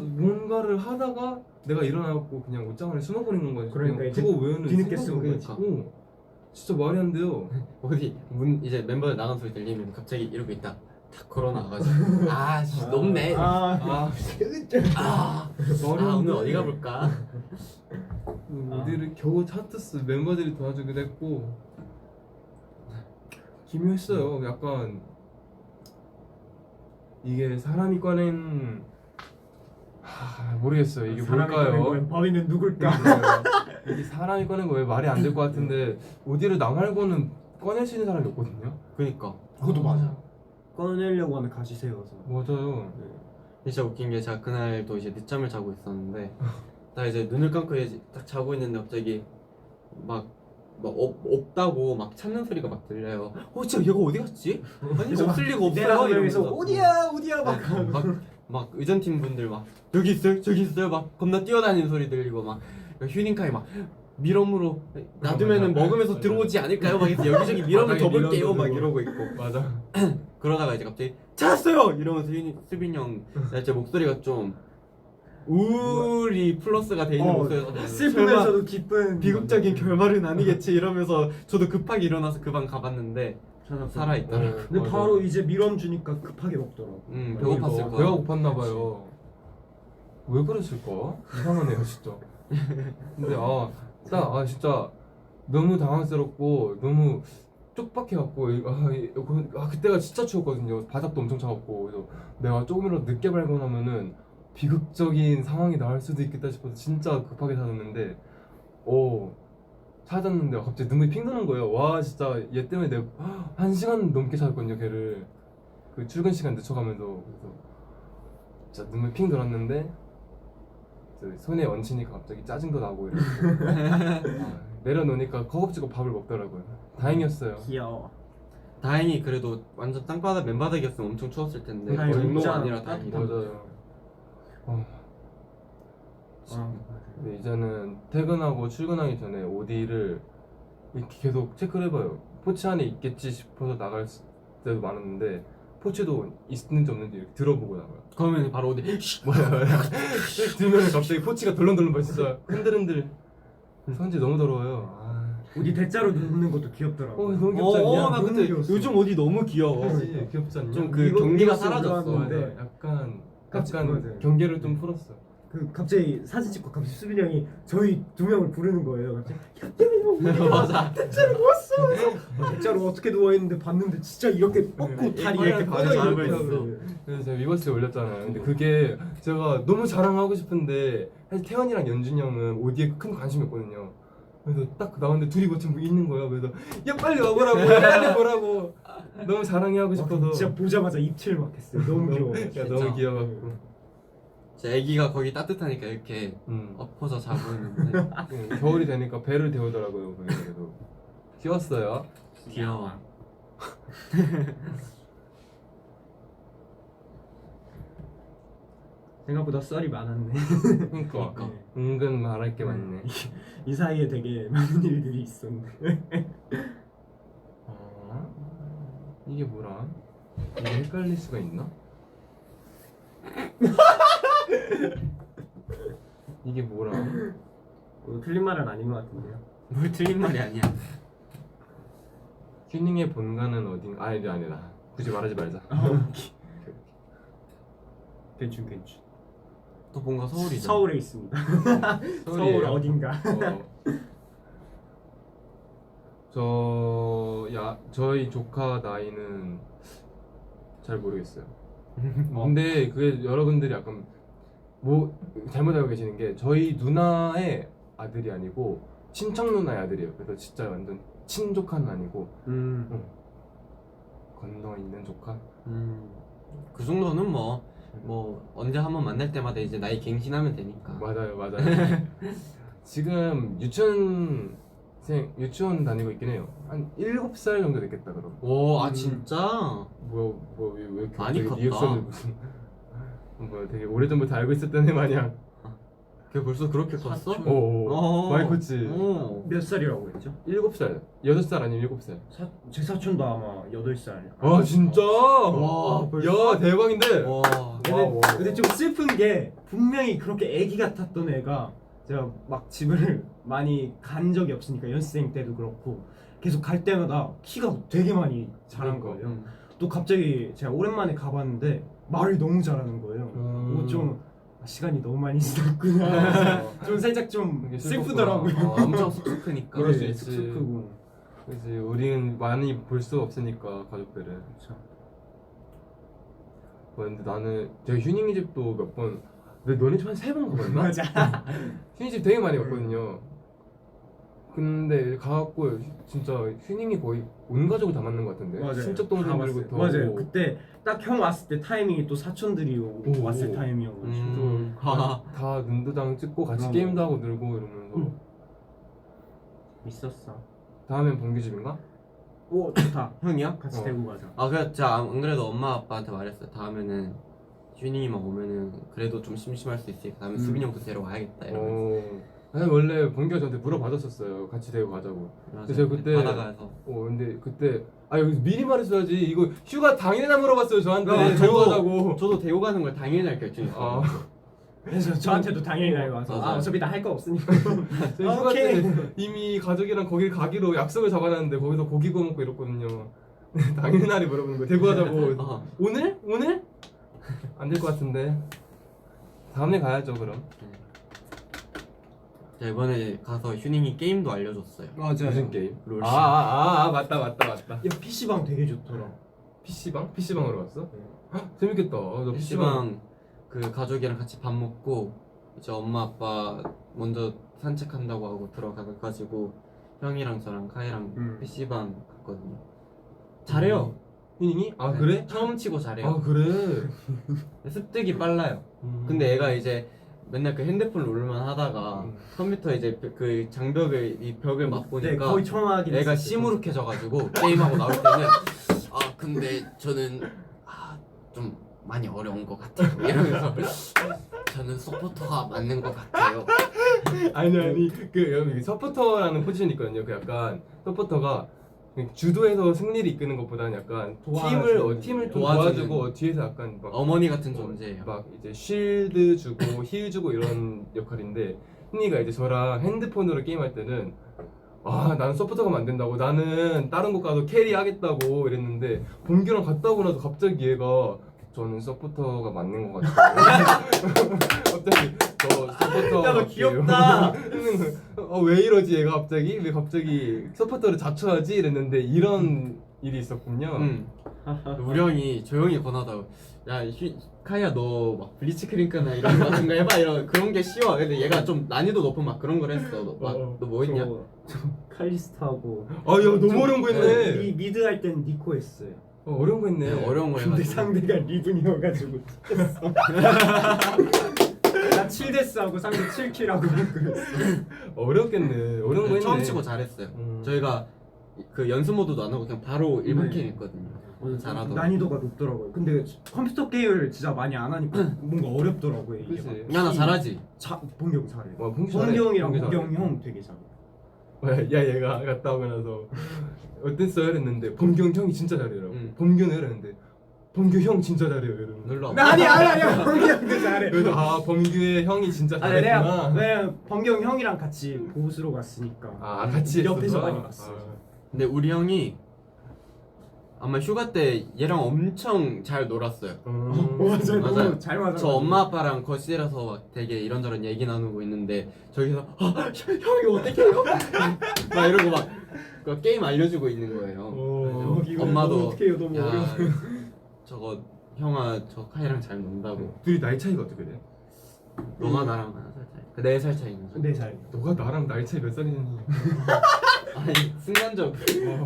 뭔가를 하다가 내가 일어나갖고 그냥 옷장 안에 숨어버리는 거지. 그러니까 그냥 이제 그거 외에는 뒤늦게 생각이 쓰고 없어. 진짜 말이 안 돼요. 어디 문 이제 멤버들 나간 소리 들리면 갑자기 이러고 있다. 다 걸어놔가지고 아씨 높네. 아, 오늘 어디 가볼까? 어디를 겨우 차트스 멤버들이 도와주기도 했고 기묘했어요. 약간 이게 사람이 꺼낸 모르겠어요. 이게 뭘까요? 범인은 누굴까? 이게 사람이 꺼낸 거 왜 말이 안 될 것 같은데 어디를 나 말고는 꺼낼 수 있는 사람이 없거든요. 그니까 그것도 맞아. 꺼내려고 하면 가시 세워서. 맞아요. 진짜 웃긴 게 제가 그날도 이제 늦잠을 자고 있었는데 나 이제 눈을 감고 이제 딱 자고 있는데 갑자기 막 없다고 막 찾는 소리가 막 들려요. 진짜 얘가 어디 갔지? 아니 없을 리가 없어요. 내려가면서 이러면서 어디야 막. 막 의전팀 분들 막 여기 있어요 저기 있어요 막 겁나 뛰어다니는 소리 들리고 막 휴닝카에 막 미럼으로 놔두면은 맞아. 먹으면서 맞아. 들어오지 않을까요? 막 이렇게 여기저기 미럼을 바닥에 덮을게요 막 미럼도 이러고 있고 맞아. 그러다가 이제 갑자기 찾았어요 이러면서 수빈이 형 제 목소리가 좀 우울이 플러스가 돼 있는 목소리여서 슬프면서도 기쁜 비극적인 결말은 아니겠지 이러면서 저도 급하게 일어나서 그 방 가봤는데 살아있더라고. 근데 맞아. 바로 이제 밀원 주니까 급하게 먹더라고. 배고팠을 거야. 배가 고팠나 봐요. 왜 그랬을까? 이상하네요 진짜. 근데 진짜 너무 당황스럽고 너무 쪽박해갖고 그때가 진짜 추웠거든요. 바닥도 엄청 차갑고 그래서 내가 조금이라도 늦게 발견하면은 비극적인 상황이 나올 수도 있겠다 싶어서 진짜 급하게 찾았는데 찾았는데 갑자기 눈물이 핑 도는 거예요. 와 진짜 얘 때문에 내가 1시간 넘게 찾았거든요 걔를. 그 출근 시간 늦춰가면서. 그래서 진짜 눈물 핑 돌았는데 손에 얹히니까 갑자기 짜증도 나고 이러고 내려놓으니까 허겁지겁 밥을 먹더라고요. 다행이었어요. 귀여워. 다행히 그래도 완전 땅바닥 맨바닥이었으면 엄청 추웠을 텐데 다행히 정도가 진짜 아니라 다행이다. 맞아요. 근데 이제는 퇴근하고 출근하기 전에 OD를 이렇게 계속 체크를 해봐요. 포치 안에 있겠지 싶어서 나갈 때도 많았는데 포치도 있는지 없는지 이렇게 들어보고 나가요. 그러면 바로 어디 뭐야 들면 갑자기 포치가 덜렁덜렁 막 진짜 흔들흔들. 손지 너무 더러워요. 어디 대자로 눕는 것도 귀엽더라고. 너무 귀엽지 않냐? 나 근데 귀여웠어. 요즘 어디 너무 귀여워. 그치, 귀엽지 않냐? 좀 그 이거 경계가 이거 사라졌어. 올라왔는데. 약간 맞아요. 경계를 좀 풀었어. 그 갑자기 사진 찍고 갑자기 수빈이 형이 저희 두 명을 부르는 거예요. 갑자기 형 맞아. 대자로 누웠어. 그래서 대자로 어떻게 누워 있는데 봤는데 진짜 이렇게 뻗고 다리 이렇게 발을 뻗어 잡고 있는 있어. 거예요. 그래서 제가 위버스에 올렸잖아요. 근데 그게 제가 너무 자랑하고 싶은데 사실 태연이랑 연준이 형은 OD에 큰 관심이 없거든요. 그래서 딱 나왔는데 둘이 거친 있는 거예요. 그래서 야 빨리 와보라고, 빨리 보라고. 너무 자랑해하고 싶어서. 진짜 보자마자 입질 막 했어요. 너무 귀여워. 야, 너무 귀여워갖고. 제 애기가 거기 따뜻하니까 이렇게 엎어서 자고 있는데 겨울이 되니까 배를 데우더라고요. 그래도 귀여웠어요. 귀여워. 생각보다 썰이 많았네. 그러니까 은근 말할 게 많네. 이 사이에 되게 많은 일들이 있었네. 이게 뭐라? 이게 헷갈릴 수가 있나? 이게 뭐라? 틀린 말은 아닌 것 같은데요. 뭘 틀린 말이 아니야. 휴닝의 본가는 어딘가? 아니다. 굳이 말하지 말자. 괜찮. 또 뭔가 서울이죠. 서울에 있습니다. 서울 서울이에요. 어딘가. 저희 조카 나이는 잘 모르겠어요. 근데 그게 여러분들이 약간 잘못 알고 계시는 게 저희 누나의 아들이 아니고 친척 누나의 아들이에요. 그래서 진짜 완전 친조카는 아니고 건너 있는 조카. 그 정도는 뭐 언제 한번 만날 때마다 이제 나이 갱신하면 되니까. 맞아요. 지금 유치원 다니고 있긴 해요. 한 7살 정도 됐겠다 그럼. 오, 진짜? 왜 이렇게 많이 갑자기 컸다. 리액션을 무슨 되게 오래전부터 알고 있었던 애 마냥. 걔 벌써 그렇게 컸어? 사촌. 많이 컸지. 몇 살이라고 했죠? 7살, 6살 아니면 7살. 제 사촌도 아마 8살. 진짜? 와, 야 대박인데. 와. 근데 좀 슬픈 게 분명히 그렇게 애기 같았던 애가 제가 막 집을 많이 간 적이 없으니까 연습생 때도 그렇고 계속 갈 때마다 키가 되게 많이 자란 거예요. 또 갑자기 제가 오랜만에 가봤는데 말을 너무 잘하는 거예요. 좀 시간이 너무 많이 지났구나. 좀 살짝 좀 이게 슬프더라고요. 엄청 쑥쑥크니까. 그럴 수 네, 있지. 쑥쑥크고. 그렇지. 우리는 많이 볼 수 없으니까 가족들을. 그렇죠. 근데 나는 제가 휴닝이 집도 몇 번. 근데 너네 집 한 3번 가봤나? 맞아. 휴닝 집 되게 많이 갔거든요. 근데 가갖고 진짜 휴닝이 거의 온 가족을 다 만난 것 같은데. 맞아요. 친척 다 동생들부터. 왔어요. 맞아요. 오고. 그때 딱 형 왔을 때 타이밍이 또 사촌들이 오, 왔을 오. 타이밍이어가지고. 다 눈도장 찍고 같이 게임도 하고 놀고 이러면서. 있었어. 다음엔 봉규 집인가? 오 좋다. 형이요? 같이 데리고 가자. 아 그래 제가 안 그래도 엄마 아빠한테 말했어요. 다음에는 휴닝이만 오면은 그래도 좀 심심할 수 있으니까 다음에 수빈이 형도 데려와야겠다 이러면서. 아니 원래 봉규가 저한테 물어봐줬었어요. 같이 데리고 가자고. 맞아. 제가 그때 바다가서 근데 그때 여기 미리 말했어야지. 이거 휴가 당일에나 물어봤어요 저한테. 아, 데리고 가자고. 저도 데리고 가는 걸 당일날 결정했어요. 그래서 저한테도 당연히 날 와서 맞아. 어차피 다 할 거 없으니까. 저희 휴가 오케이. 때 이미 가족이랑 거길 가기로 약속을 잡아놨는데 거기서 고기 구워 먹고 이랬거든요. 당일날에 물어보는 거 데리고 가자고. 어. 오늘? 오늘? 안 될 것 같은데. 다음에 가야죠 그럼. 자, 이번에 가서 휴닝이 게임도 알려줬어요. 맞아. 무슨 게임? 롤. 맞다. 야 PC방 되게 좋더라. PC방? PC방으로 갔어? 헉, 재밌겠다. 나 PC방 그 가족이랑 같이 밥 먹고 이제 엄마 아빠 먼저 산책한다고 하고 들어가가지고 형이랑 저랑 카이랑 PC방 갔거든요. 잘해요. 휴닝이? 네, 그래? 처음 치고 잘해요. 아 그래? 습득이 빨라요. 근데 애가 이제 맨날 그 핸드폰 롤만 하다가 컴퓨터 이제 그 장벽을 이 벽을 네, 맛보니까 거의 처음 하긴 애가 했었어요. 시무룩해져가지고 게임하고 나올 때는 근데 저는 좀 많이 어려운 것 같아요 이러면서 저는 서포터가 맞는 것 같아요. 아니 그 여기 서포터라는 포지션이 있거든요. 그 약간 서포터가 주도해서 승리를 이끄는 것보다는 약간 도와주는, 팀을 좀 도와주는. 도와주고 뒤에서 약간 막 어머니 같은 존재예요. 막 이제 쉴드 주고 힐 주고 이런 역할인데 흔히가 이제 저랑 핸드폰으로 게임할 때는 나는 서포터가 안 된다고 나는 다른 곳 가서 캐리 하겠다고 이랬는데 봉규랑 갔다 오고 나서 갑자기 얘가 저는 서포터가 맞는 것 같아요. 갑자기 저 서포터 야, 너 귀엽다. 왜 이러지 얘가 갑자기 왜 갑자기 서포터를 자처하지 이랬는데 이런 일이 있었군요. 우리 형이 조용히 권하다고 야 카이야 너 막 블리치 크링크나 이런 거 같은 거 해봐 이런 그런 게 쉬워. 근데 얘가 좀 난이도 높은 막 그런 걸 했어. 너 뭐 했냐? 저 칼리스타하고. 야 너무 어려운 거 했네. 미드 할 땐 니코 했어요. 어려운 거 했네. 네, 어려운 거 근데 해가지고. 상대가 리븐이어가지고 나 7데스 하고 상대 7킬 하고 그랬어. 어렵겠네. 어려운 거 했네. 처음 치고 잘했어요. 저희가 그 연습 모드도 안 하고 그냥 바로 일반 네. 게임 했거든요. 잘하더라고요. 난이도가 높더라고요. 근데 컴퓨터 게임을 진짜 많이 안 하니까 뭔가 어렵더라고요. 이게. 그치. 야 나 잘하지. 봉경 잘해. 봉규 잘해. 봉경이랑 봉규 잘해. 봉경 형 되게 잘해. 야 얘가 갔다 오고 나서 어땠어요? 이랬는데 범규 형이 진짜 잘해요. 범규는 이랬는데 범규 형 진짜 잘해요. 이러는 놀러 와. 아니야 봉경 형도 잘해. 그래서 범규의 형이 진짜 아니 잘했구나. 내가 범경 형이랑 같이 보스로 갔으니까 같이 옆에서 했었어? 많이 봤어. 근데 우리 형이 아마 휴가 때 얘랑 엄청 잘 놀았어요. 맞아 맞아요. 너무 잘 맞아. 저 엄마 아빠랑 거실에서 막 되게 이런저런 얘기 나누고 있는데 저기서 형이 어떻게 해요? 막 이러고 막 그 게임 알려주고 있는 거예요. 그래서 엄마도 어떻게 해요? 너무 어려워. 저거 형아 저 카이랑 잘 논다고. 둘이 나이 차이가 어떻게 돼? 너가 나랑 1살 차이. 그 4살 차이 있는 거. 4살. 너가 나랑 나이 차이 몇 살이니? 아니 순간적으로.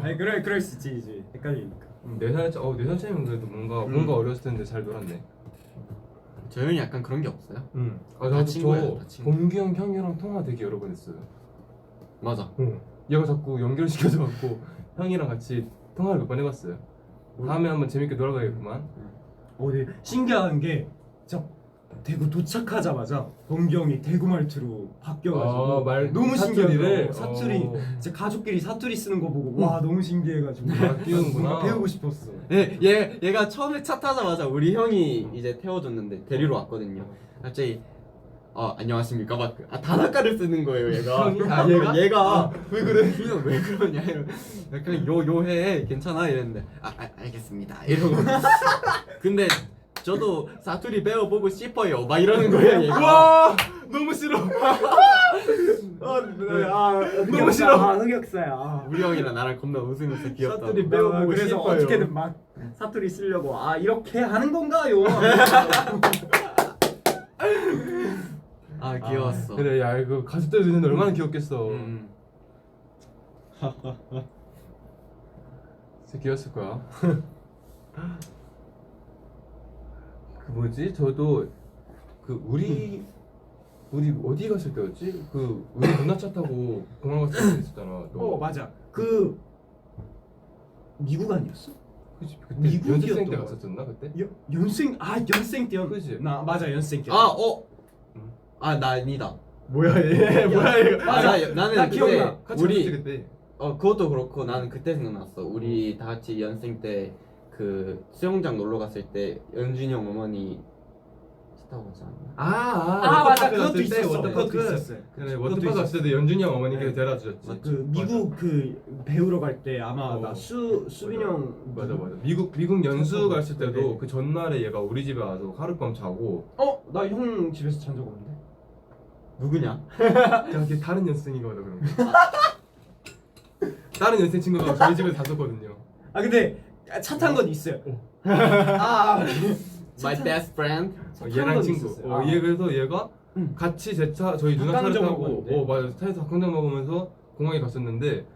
아니 그럴 수 있지 이제 헷갈리니까. 4살 차, 4살 차이면 그래도 뭔가 어렸을 텐데 잘 놀았네. 저 형이 약간 그런 게 없어요? 나도 친구예요, 다 친구. 범규 형이랑 통화 되게 여러 번 했어요. 맞아. 얘가 자꾸 연결시켜서 갖고 형이랑 같이 통화를 몇 번 해봤어요. 다음에 한번 재밌게 놀아가야겠구만. 근데 신기한 게 진짜 대구 도착하자마자 범경이 대구 말투로 바뀌어가지고 너무 신기하더라고. 사투리 진짜 가족끼리 사투리 쓰는 거 보고 와 너무 신기해가지고 바뀌는구나. 뭔가 배우고 싶었어. 얘가 처음에 차 타자마자 우리 형이 이제 태워줬는데 데리러 왔거든요. 갑자기 안녕하십니까 막 단아까를 쓰는 거예요 얘가. 얘가? 얘가 왜 그래? 왜 그러냐 이러. 약간 요해 괜찮아 이랬는데 알겠습니다 이러고 근데 저도 사투리 배워보고 싶어요 막 이러는 거예요 얘가. 와 너무 싫어. 너무 싫어. 아 흑역사야. 아. 우리 형이랑 나랑 겁나 웃으면서 귀엽다. 사투리 배워보고 그래서 싶어요. 어떻게든 막 사투리 쓰려고 아 이렇게 하는 건가요? 아 귀여웠어. 그래 야 이거 가족들 듣는데 얼마나 귀엽겠어. 진짜 귀여웠을 거야. 그 뭐지? 저도 그 우리 어디 갔을 때였지? 그 우리 누나 차 타고 공항 갔을 때 있었잖아. 너. 맞아. 그 미국 아니었어? 그치 그때 미국이었던 연습생 때 거 갔었었나 그때? 연생 때요. 그치? 나 맞아 연생 때. 나 아니다. 뭐야 얘 뭐야 이거? 나는 나 그때 기억나. 같이 우리 갔지 그때. 그것도 그렇고 나는 그때 생각났어. 우리 다 같이 연생 때 그 수영장 놀러 갔을 때 연준이 형 어머니 차 타고 가지 않나? 맞아. 워터파크 그것도 갔을 때 있었어. 워터파크. 그것도 있었어요. 그래 그것도 워터파크 갔을 때도 연준이 형 어머니께서 네. 데려다 주셨지. 맞지? 그 미국 그 배우러 갈 때 아마 어. 나 수빈 형 맞아. 미국 연수 잠깐만. 갔을 때도 네. 그 전날에 얘가 우리 집에 와서 하룻밤 자고 나 형 집에서 잔 적 없는데. 누구냐? 그냥 걔 다른 연습생이거든 그런 거. 다른 연습생 친구가 저희 집에 잤었거든요. 아 근데 차 탄 건 있어요. My best friend. 얘랑 건 친구. 있었어요. 얘 그래서 얘가 같이 제 차 저희 누나 차를 닭강정 타고 먹었는데. 맞아 차에서 닭강정 먹으면서 공항에 갔었는데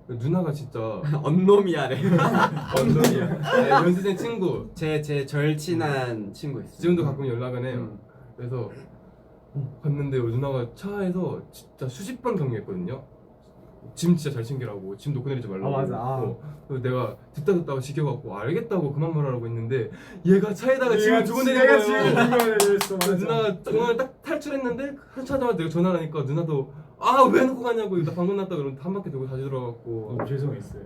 그 누나가 진짜 언놈이야래. 언덕이야. 연습생 친구. 제 절친한 친구 있어. 지금도 가끔 연락은 해요. 그래서 갔는데 누나가 차에서 진짜 수십 번 경고했거든요. 짐 진짜 잘 챙기라고, 짐 놓고 내리지 말라고. 맞아. 그래서 내가 듣다가 지켜갖고 알겠다고 그만 말하라고 했는데 얘가 차에다가 짐을 두고 내린 거예요. 내렸어. 그래서 누나가 공항을 딱 탈출했는데 하차하자마자 내가 전화를 하니까 누나도 왜 놓고 갔냐고 나 방금 났다 그러면 한 바퀴 돌고 다시 들어갔고. 죄송했어요.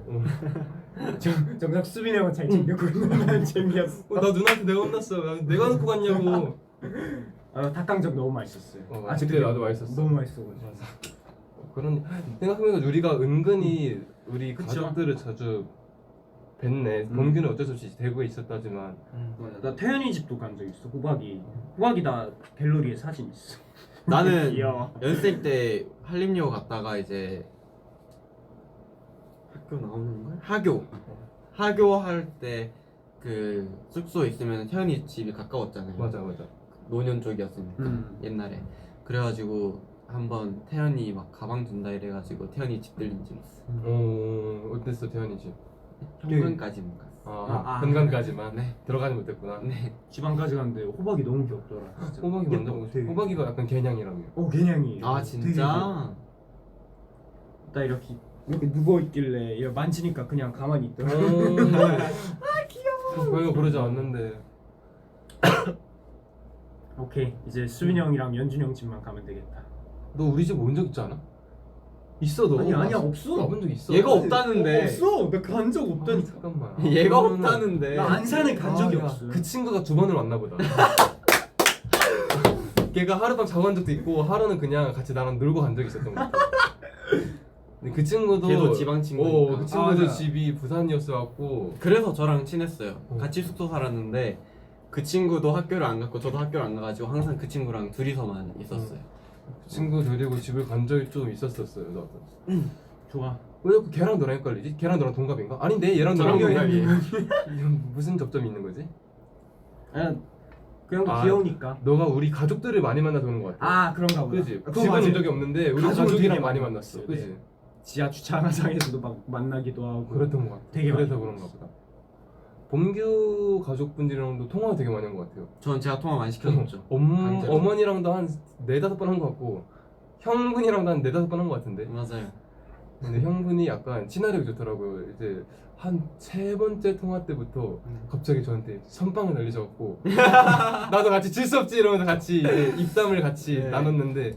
정작 수빈 형은 잘 챙겼고 난 챙겼어. 나 누나한테 내가 혼났어. 내가 놓고 갔냐고. 닭강정 너무 맛있었어요. 그때 나도 맛있었어. 너무 맛있어가지고. 그런 생각해보니까 우리가 은근히 우리 그쵸. 가족들을 자주 뵀네. 범규는 어쩔 수 없이 대구에 있었다지만 맞아. 나 태연이 집도 간 적 있어. 호박이 나 갤러리에 사진 있어. 나는 귀여워. 연생 때 한림여고 갔다가 이제 학교 나오는 걸? 하교 할 때 그 숙소에 있으면 태연이 집이 가까웠잖아요. 맞아. 노년 쪽이었으니까 옛날에. 그래가지고 한번 태연이 막 가방 든다 이래가지고 태연이 집 들린 적 있어. 어땠어 태연이 집? 현관까지 못 갔어. 현관까지만 네. 들어가지 못했구나. 네. 지방까지 갔는데 호박이 너무 귀엽더라. 진짜. 호박이 먼저 예뻐, 보고 싶어. 되게. 호박이가 약간 개냥이라며. 개냥이. 아 진짜? 나 이렇게 누워 있길래 이렇게 만지니까 그냥 가만히 있더라. 귀여워. 고양이가 그러지 않는데. 오케이 이제 수빈 형이랑 연준 형 집만 가면 되겠다. 너 우리 집 온 적 있지 않아? 있어 너. 아니야 없어. 와본 적 있어. 얘가 없다는데. 없어. 나 간 적 없다니. 잠깐만. 얘가 그러면은- 없다는데. 나 안산에 간 적이 야, 없어. 그 친구가 두 번을 왔나 보다. 걔가 하룻밤 자고 간 적도 있고 하루는 그냥 같이 나랑 놀고 간 적이 있었던 것 같아. 근데 그 친구도 걔도 지방 친구니까. 그 친구도 맞아. 집이 부산이었어 갖고 그래서 저랑 친했어요. 어. 같이 숙소 살았는데 그 친구도 학교를 안 갔고 저도 학교를 안 가가지고 항상 그 친구랑 둘이서만 있었어요. 그 친구 데리고 집을 간 적이 좀 있었었어요. 나도. 좋아. 왜 자꾸 걔랑 너랑 헷갈리지? 걔랑 너랑 동갑인가? 아닌데 얘랑 너랑 저랑 동갑이. 동갑이에요. 무슨 접점이 있는 거지? 그 형도 아, 귀여우니까. 너가 우리 가족들을 많이 만나서 그런 것 같아. 그런가 보다. 그지? 그거 집은 맞아요. 온 적이 없는데 우리 가족을 가족이랑 되게 많이 많이 만났어. 만났어요. 그지? 네. 지하 주차장에서도 막 만나기도 하고. 그랬던 것 같아. 되게 그래서 많이 그런가 보다. 범규 가족분들이랑도 통화가 되게 많이 한 것 같아요. 저는 제가 통화 많이 시켜줬죠. 강제로. 어머니랑도 한 4-5번 한 것 같고 형분이랑도 한 4-5번 한 것 같은데. 맞아요. 근데 형분이 약간 친화력이 좋더라고요. 이제 한 3번째 통화 때부터 갑자기 저한테 선빵을 날리셔갖고 나도 같이 질 수 없지 이러면서 같이 이제 입담을 같이 네. 나눴는데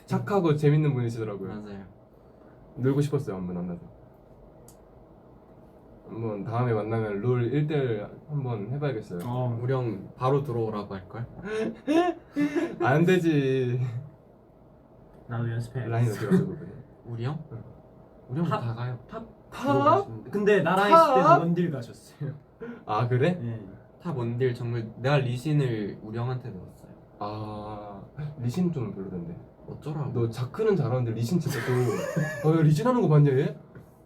착하고 재밌는 분이시더라고요. 맞아요. 놀고 싶었어요. 한번 만나서. 한번 다음에 만나면 롤 1대1 한번 해봐야겠어요. 우리 형 바로 들어오라고 할걸? 안 되지. 나도 연습해. 라인 어떻게 가지고 그래? 우리 형? 우리 형 탑. 다 가요. 탑? 근데 나랑 탑? 있을 때는 원딜 가셨어요. 아 그래? 네. 탑 원딜 정글 내가 리신을 우리 형한테 넣었어요. 아 리신 좀 별로던데. 어쩌라고? 너 자크는 잘하는데 리신 진짜 또 리신 하는 거 봤냐 얘?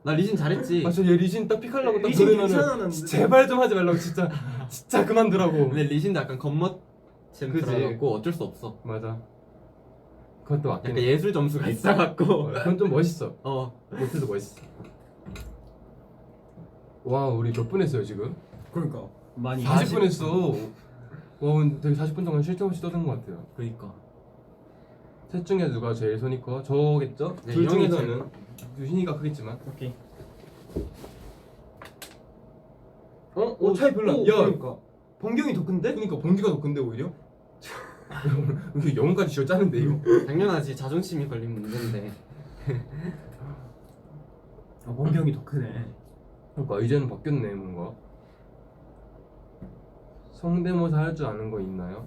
나 리신 잘했지. 아 저 얘 리신 딱 픽하려고 딱 리신 그러면은 괜찮았는데. 제발 좀 하지 말라고 진짜 진짜 그만두라고. 근데 리신도 약간 겉멋 그지. 들어갖고 어쩔 수 없어. 맞아. 그것도 맞긴 약간 해. 예술 점수가 있어갖고. 그건 좀 멋있어. 어. 못해도 멋있어. 와 우리 몇 분 했어요 지금? 그러니까 많이 40분 했어. 와 근데 되게 40분 동안 쉴 새 없이 떠든 것 같아요. 그니까. 셋 중에 누가 제일 손이 커? 저겠죠? 네, 둘 형이 중에서는 유신이가 크겠지만. 오케이. 차이 별로 안. 야, 그러니까 번경이 더 큰데? 그러니까 봉기가 더 큰데 오히려? 이게 영혼까지 쥐어 짜는데 이거. 당연하지. 자존심이 걸린 문제인데. 번경이 더 크네. 그러니까 이제는 바뀌었네 뭔가. 성대모사 할 줄 아는 거 있나요?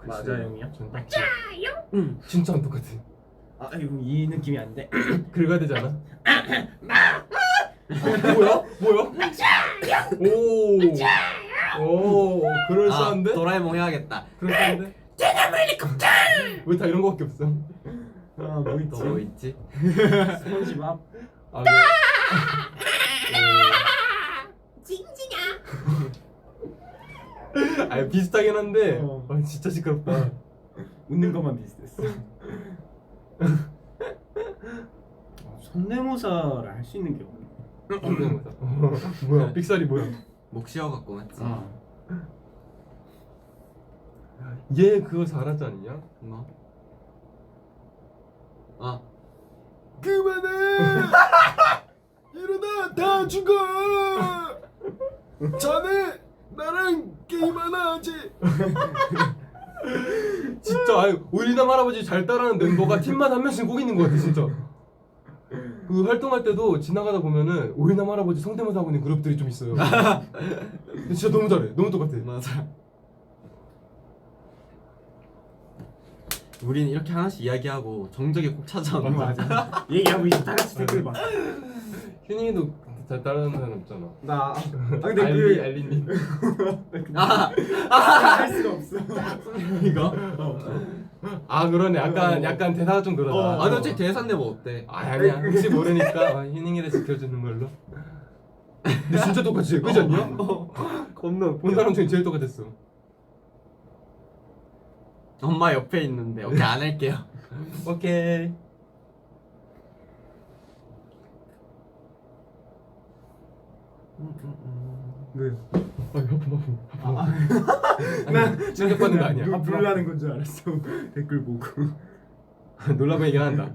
맞아 형이야? 전 진짜 안 똑같아. 아 이거 이 느낌이 안 돼. 긁어야 되지 않아? 뭐야? 오, 그럴싸한데? 도라에몽 해야겠다. 그럴싸한데? 왜 다 이런 거밖에 없어? 아뭐 있지? 또 뭐 있지? 스펀지밥. 아, 네. 아 비슷하긴 한데 진짜 시끄럽다. 웃는 것만 비슷했어. 성대모사를 할 수 있는 게 없네. 성대모사. 뭐야? 삑사리 뭐야? 목 쉬어갖고 맞지? 얘 그거 잘하지 않냐? 뭐? 아 그만해! 일어나 다 죽어! 자네 나랑 게임 하나 하지? 진짜 우리남 할아버지 잘 따라하는 멤버가 팀마다 한 명씩 꼭 있는 것 같아 진짜. 그 활동할 때도 지나가다 보면은 오이남 할아버지 성대모사 하고 있는 그룹들이 좀 있어요. 근데 진짜 너무 잘해. 너무 똑같아. 맞아. 우린 이렇게 하나씩 이야기하고 정적이 꼭 찾아오는 거야. 맞아. 얘기하고 이제 다 같이 댓글 봐. 휴닝이도 잘 따라하는 사람 없잖아. 나. 근데 알리님. 할 수가 없어. 이거? 아 그러네. 약간 대사가 좀 그러다. 아니 어차피 대사인데 뭐 어때? 아니야. 혹시 모르니까 휴닝이를 지켜주는 걸로. 근데 진짜 똑같지? 그지 않냐? 겁나 웃겨. 본 사람 중에 제일 똑같았어. 엄마 옆에 있는데 오케이 안 할게요. 오케이. 왜? 나 충격받는 거 아니야. 불나는 건 줄 알았어. 댓글 보고. 놀라면 얘기한다.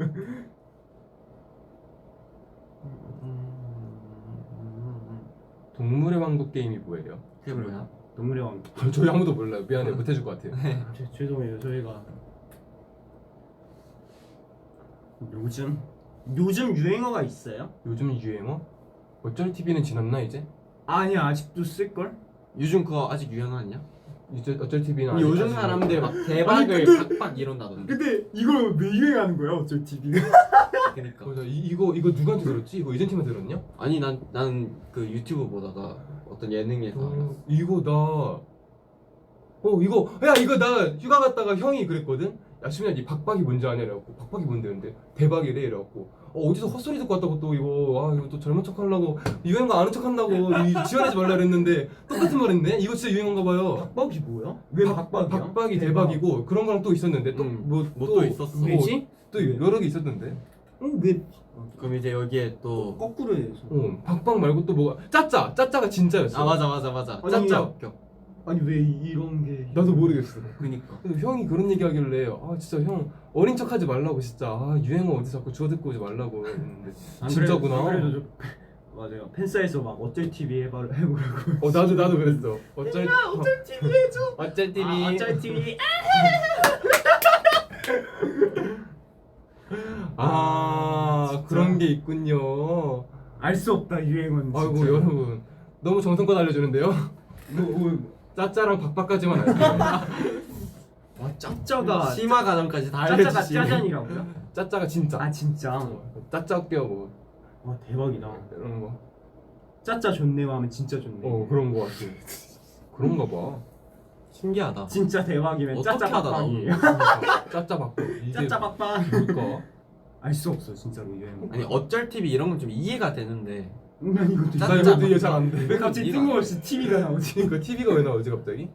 동물의 왕국 게임이 뭐예요? 그게 뭐야? 동물의 왕. 저희 아무도 몰라요. 미안해. 못 해줄 것 같아요. 죄송해요. 저희가 요즘 유행어가 있어요? 요즘 유행어? 어쩔 TV는 지났나 이제? 아니야 아직도 쓸 걸? 요즘 그거 아직 유행하냐? 이제 어쩔 TV는 요즘 사람들 막 대박을 아니, 근데- 팍팍 이런다던데. 근데 이거 왜 유행하는 거야? 어쩔 TV가? 그러니까. 맞아. 이거 누구한테 들었지? 이거 이젠팀한테 들었냐? 아니 난 그 유튜브 보다가 어떤 예능에서 알았어. 이거 이거 나 휴가 갔다가 형이 그랬거든? 야 수민아 니 박박이 뭔지 아냐? 이래갖고 박박이 뭔데 근데 대박이래 이래갖고 어디서 헛소리 듣고 왔다고 또 이거 또 젊은 척 하려고 유행어 아는 척 한다고 지원하지 말라 그랬는데 똑같은 말 했네? 이거 진짜 유행어인가 봐요. 박박이 뭐야? 왜 박박이야? 박박이 대박이고 그런 거랑 또 있었는데 또 있었어. 왜지? 또 여러 개 있었는데 왜 그럼 이제 여기에 또 거꾸로 해서? 박박 말고 또 뭐가 짜짜가 진짜였어. 아 맞아 아니, 짜짜 야. 웃겨. 아니 왜 이런 게? 나도 모르겠어. 그니까. 근데 형이 그런 얘기 하길래 진짜 형 어린 척 하지 말라고 진짜 유행어 어디서 자꾸 주워듣고 오지 말라고 했는데 진짜구나. 그래도 좀 맞아요. 팬사에서 막 어쩔 TV 해보라고. 나도 그랬어. 어쩔 TV 해줘. 어쩔 TV. 어쩔 TV. 그런 게 있군요. 알 수 없다 유행은. 아이고 진짜. 여러분 너무 정성껏 알려주는데요. 짜짜랑 박박까지만 알려요. 와 짜짜가 심화 과정까지 다 짜짜가 알려주시네. 짜잔이라고요? 짜짜가 진짜. 아 진짜. 짜짜 웃겨 뭐. 와 대박이다. 이런 거. 짜짜 좋네요 하면 진짜 좋네. 그런 거 같아. 그런가 봐. 신기하다. 진짜 대박이면 어떻게 짜짜 하다 박박이에요. 짜짜 바꿔. 이게 짜짜 박박. 뭘까? 알 수 없어 진짜로 이게. 아니 어쩔 TV 이런 건 좀 이해가 되는데 난 이것도 짜- 나 짜짜 이것도 이해 잘안 돼. 왜 갑자기 이해가 뜬금없이 TV가 나오지? 그러니까 TV가 왜 나오지 갑자기?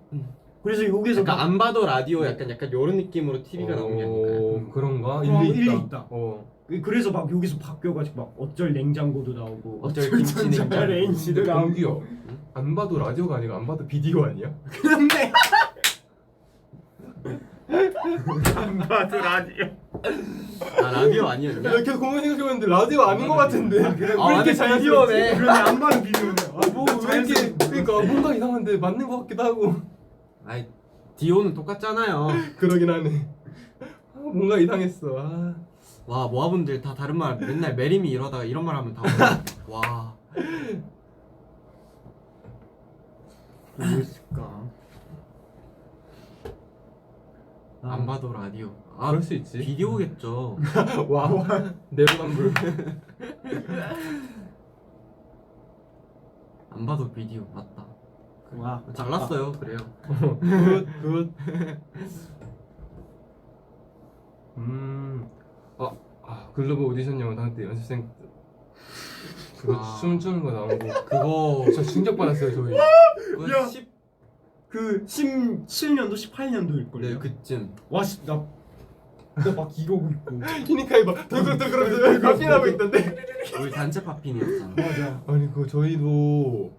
그래서 여기서 그러니까 안 봐도 라디오 약간 요런 느낌으로 TV가 나온 게 아닐까요? 그런가? 일리 있다. 어. 그래서 막 여기서 바뀌어가지고 막 어쩔 냉장고도 나오고 어쩔 김치 냉장고. 레인지도 나오고. 공기요. 안 봐도 라디오가 아니고 안 봐도 비디오 아니야? 그런데 안 봐도 라디오. 아 라디오 아니었냐? 내가 계속 고민 생각해봤는데 라디오 아닌 것 같은데. 아, 왜 맞네, 이렇게 자연스럽지? 비디오네. 그런데 안 봐도 비디오네. 왜 이렇게 그러니까 뭔가 이상한데 맞는 것 같기도 하고. 아이 디오는 똑같잖아요. 그러긴 하네. 뭔가 이상했어. 와 모아분들 다 다른 말 맨날 메리미 이러다가 이런 말 하면 다 와. 뭐였을까? 안 봐도 라디오. 아 그럴 수 있지. 비디오겠죠. 와. 내로남불. 안 봐도 비디오 맞다. 와 잘났어요. 그래요. 굿. 글로벌 오디션 영어 당때 연습생 그거 아. 춤추는 거 나온 거 그거 진짜 충격 받았어요 저희. 그거 야. 10, 그 17년도 18년도일 걸요. 네 그쯤. 나막 이러고 있고. 키니카이 막 덜덜덜덜 팝핀하고 있던데. 우리 단체 팝핀이었잖아. 맞아. 아니 그거 저희도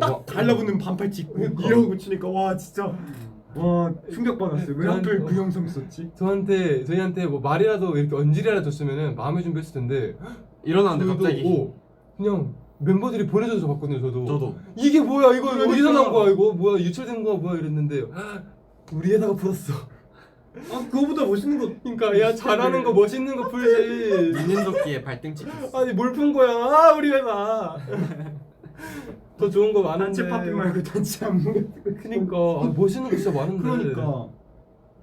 딱 달라붙는 반팔 찍고 그러니까. 이러고 치니까 와 진짜 와 충격 받았어요. 왜 하필 그 영상 썼지? 저희한테 뭐 말이라도 이렇게 언질이라도 줬으면은 마음의 준비했을 텐데 일어났는데 저희도 갑자기. 그냥 멤버들이 보내줘서 봤거든요 저도. 저도. 이게 뭐야 이거 그러니까. 어디서 나온 거야 이거 뭐야 유출된 거야 뭐야 이랬는데 우리에다가 풀었어. 그거보다 멋있는 거. 그러니까 야 잘하는 거 멋있는 거 풀지. 민민도끼에 발등 찍혔어. 아니 뭘 푼 거야 우리 회사. 더 좋은 거 많은데. 단체 팝핀 말고 단체 안무 같은 거. 그니까 멋있는 거 진짜 많은데. 그러니까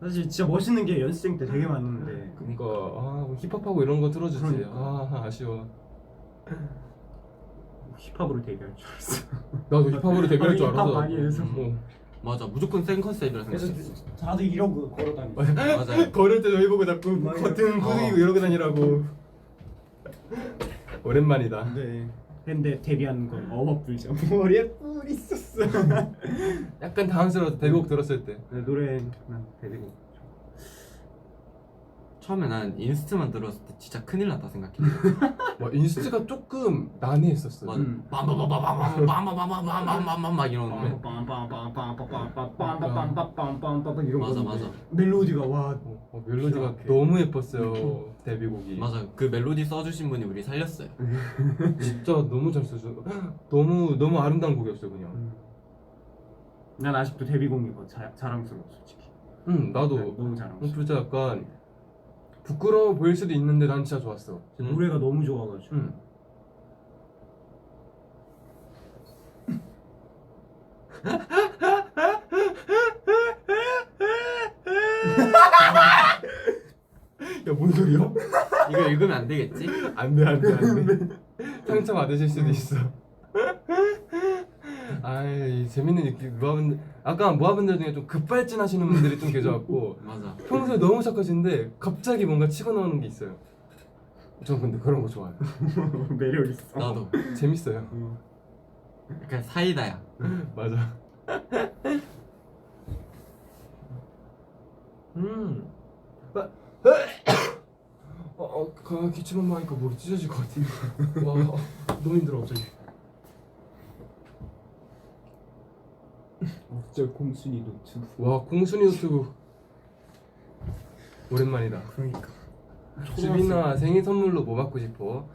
사실 진짜 멋있는 게 연습생 때 되게 많은데. 그러니까 뭐 힙합하고 이런 거 틀어주지. 그러니까. 아쉬워. 힙합으로 데뷔할 줄 알았어. 나도 힙합으로 데뷔할 줄 힙합 알았어. 많이 해서. 맞아 무조건 센 컨셉이라 그래서 생각했어. 다들 이러고 걸어다니고. 맞아요. 걸을 때 저희 보고 자꾸 맞아요. 버튼 부수기고 이러고 다니라고. 오랜만이다. 네. 근데 데뷔하는 건 어업불죠. 머리에 뿔 있었어. 약간 당황스러워서 데뷔곡 들었을 때. 네, 노래는 데뷔곡. 처음에 난 인스트만 들었을 때 진짜 큰일 났다 생각해. 와 인스트가 조금 난해했었어. 맞아. 음. 빰빰빰빰빰빰빰빰빰빰빰빰빰빰빰 막 이러는데. 빰빰빰빰빰빰빰빰빰빰빰빰빰빰빰빰빰빰빰 이런 맞아 거. 맞아. 멜로디가 와. 멜로디가 이렇게. 너무 예뻤어요 데뷔곡이. 맞아. 그 멜로디 써주신 분이 우리 살렸어요. 진짜 너무 잘 써줘. 너무 아름다운 곡이었어요 그냥. 난 아직도 데뷔곡이 뭐 자랑스러워 솔직히. 나도 너무 자랑스러워. 진짜 약간 부끄러워 보일 수도 있는데 난 진짜 좋았어. 노래가 너무 좋아가지고. 야 뭔 소리야? 이거 읽으면 안 되겠지? 안돼 상처 받으실 수도 있어. 아이 재밌는 얘기 모아분들 아까 모아분들 중에 좀 급발진하시는 분들이 좀 계셔갖고 맞아. 평소에 너무 착하신데 갑자기 뭔가 치고 나오는 게 있어요. 전 근데 그런 거 좋아요. 매력 있어. 나도. 재밌어요. 약간 사이다야. 맞아. 기침한 번 하니까 목이 찢어질 것 같아. 와, 너무 힘들어 갑자기. 어쩔 공순이 노트북. 와, 공순이 노트북 오랜만이다. 그러니까. 주빈아 생일 선물로 뭐 받고 싶어?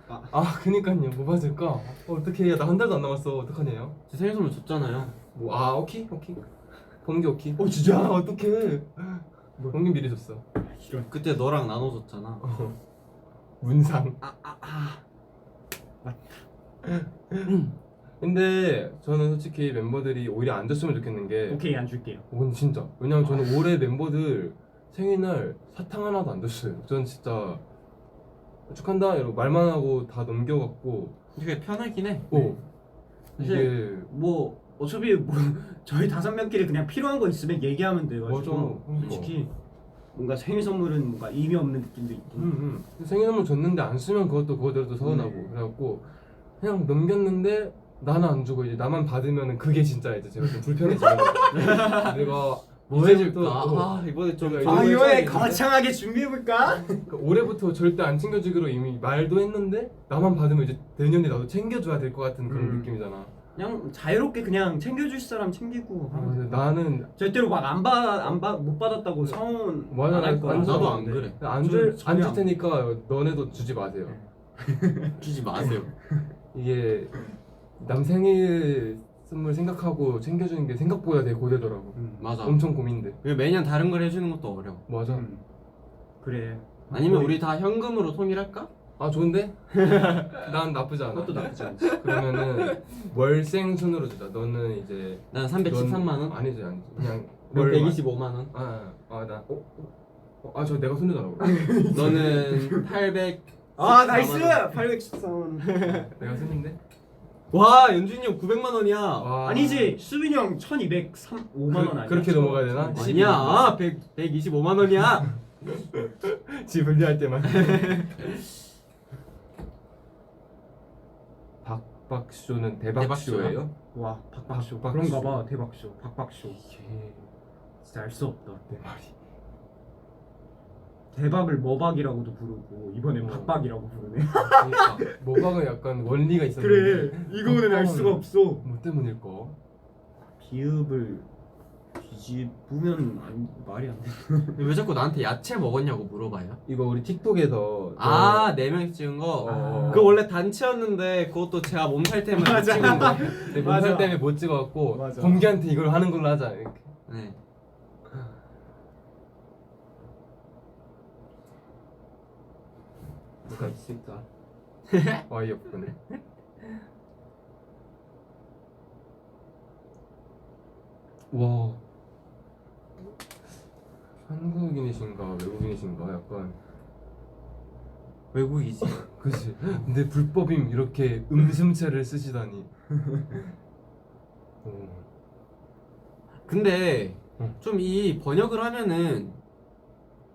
그니까요. 뭐 받을까? 어떻게 해야 나 한 달도 안 남았어. 어떡하냐요? 제 생일 선물 줬잖아요. 오케이. 번개 오케이. 진짜? 어떡해. 번개 미리 줬어. 이런. 그때 너랑 나눠줬잖아. 문상. 근데 저는 솔직히 멤버들이 오히려 안 줬으면 좋겠는 게 오케이 안 줄게요. 진짜. 왜냐면 저는 올해 멤버들 생일날 사탕 하나도 안 줬어요. 저는 진짜 축한다 이러고 말만 하고 다 넘겨갖고 되게 편하긴 해. 이게 뭐 어차피 뭐 저희 5명끼리 그냥 필요한 거 있으면 얘기하면 돼가지고 맞아. 솔직히 뭔가 생일 선물은 뭔가 의미 없는 느낌도 있고 생일 선물 줬는데 안 쓰면 그것도 그거대로 또 서운하고 그래갖고 그냥 넘겼는데 나는 안 주고 이제 나만 받으면은 그게 진짜 이제 제가 좀 불편해지는 거야. 내가 뭐 해줄까? 아 이번에 좀 아, 이번에 거창하게 준비해볼까? 그러니까 올해부터 절대 안 챙겨주기로 이미 말도 했는데 나만 받으면 이제 내년에 나도 챙겨줘야 될 것 같은 그런 느낌이잖아. 그냥 자유롭게 그냥 챙겨줄 사람 챙기고 하면 근데 돼. 나는 절대로 막 못 받았다고 서운 맞아, 안 할 거야. 완전 나도 안 그래. 안줄 전혀 안 테니까 너네도 주지 마세요. 주지 마세요. 이게 남 생일 선물 생각하고 챙겨주는 게 생각보다 되게 고되더라고. 맞아. 엄청 고민돼. 그리고 매년 다른 걸 해주는 것도 어려워. 맞아. 그래. 아니면 우리 다 현금으로 통일할까? 아 좋은데? 난 나쁘지 않아. 그것도 나쁘지 않지. 그러면은 월생 순으로 주자. 너는 이제 난 313만 원. 아니지 아니지. 그냥 월 125만 원. 저 내가 손해잖아. 너는 800. 아 나이스 813원. 내가 손인데? 와 연준이 형 900만 원이야. 아니지 수빈이 형 1205만 원 아니야? 그렇게 넘어가야 되나? 아니야 125만 원이야. 지 분리할 때만. 박박쇼는 대박쇼예요? 와 박박쇼. 박박쇼. 그런가 봐 대박쇼 박박쇼. 진짜 알 수 없다. 내 말이. 대박을 머박이라고도 부르고 이번에 어. 박박이라고 부르네. 그러니까 모방은 약간 원리가 있었는데. 이거는 알 수가 없어. 뭐 때문일까? 비읍을 뒤집으면 말이 안 돼. 왜 자꾸 나한테 야채 먹었냐고 물어봐요? 이거 우리 틱톡에서 아 4명이 찍은 거? 어. 그거 원래 단체였는데 그것도 제가 몸살 때문에 못 찍은 거. 내 맞아. 몸살 때문에 못 찍어갖고 맞아. 공기한테 이걸 하는 걸로 하자 이렇게. 네. 뭐가 있을까? 어이없군. 와 한국인이신가 외국인이신가 약간 외국이지. 그치. 근데 불법임 이렇게 음심체를 쓰시다니. 근데 응. 좀 이 번역을 하면은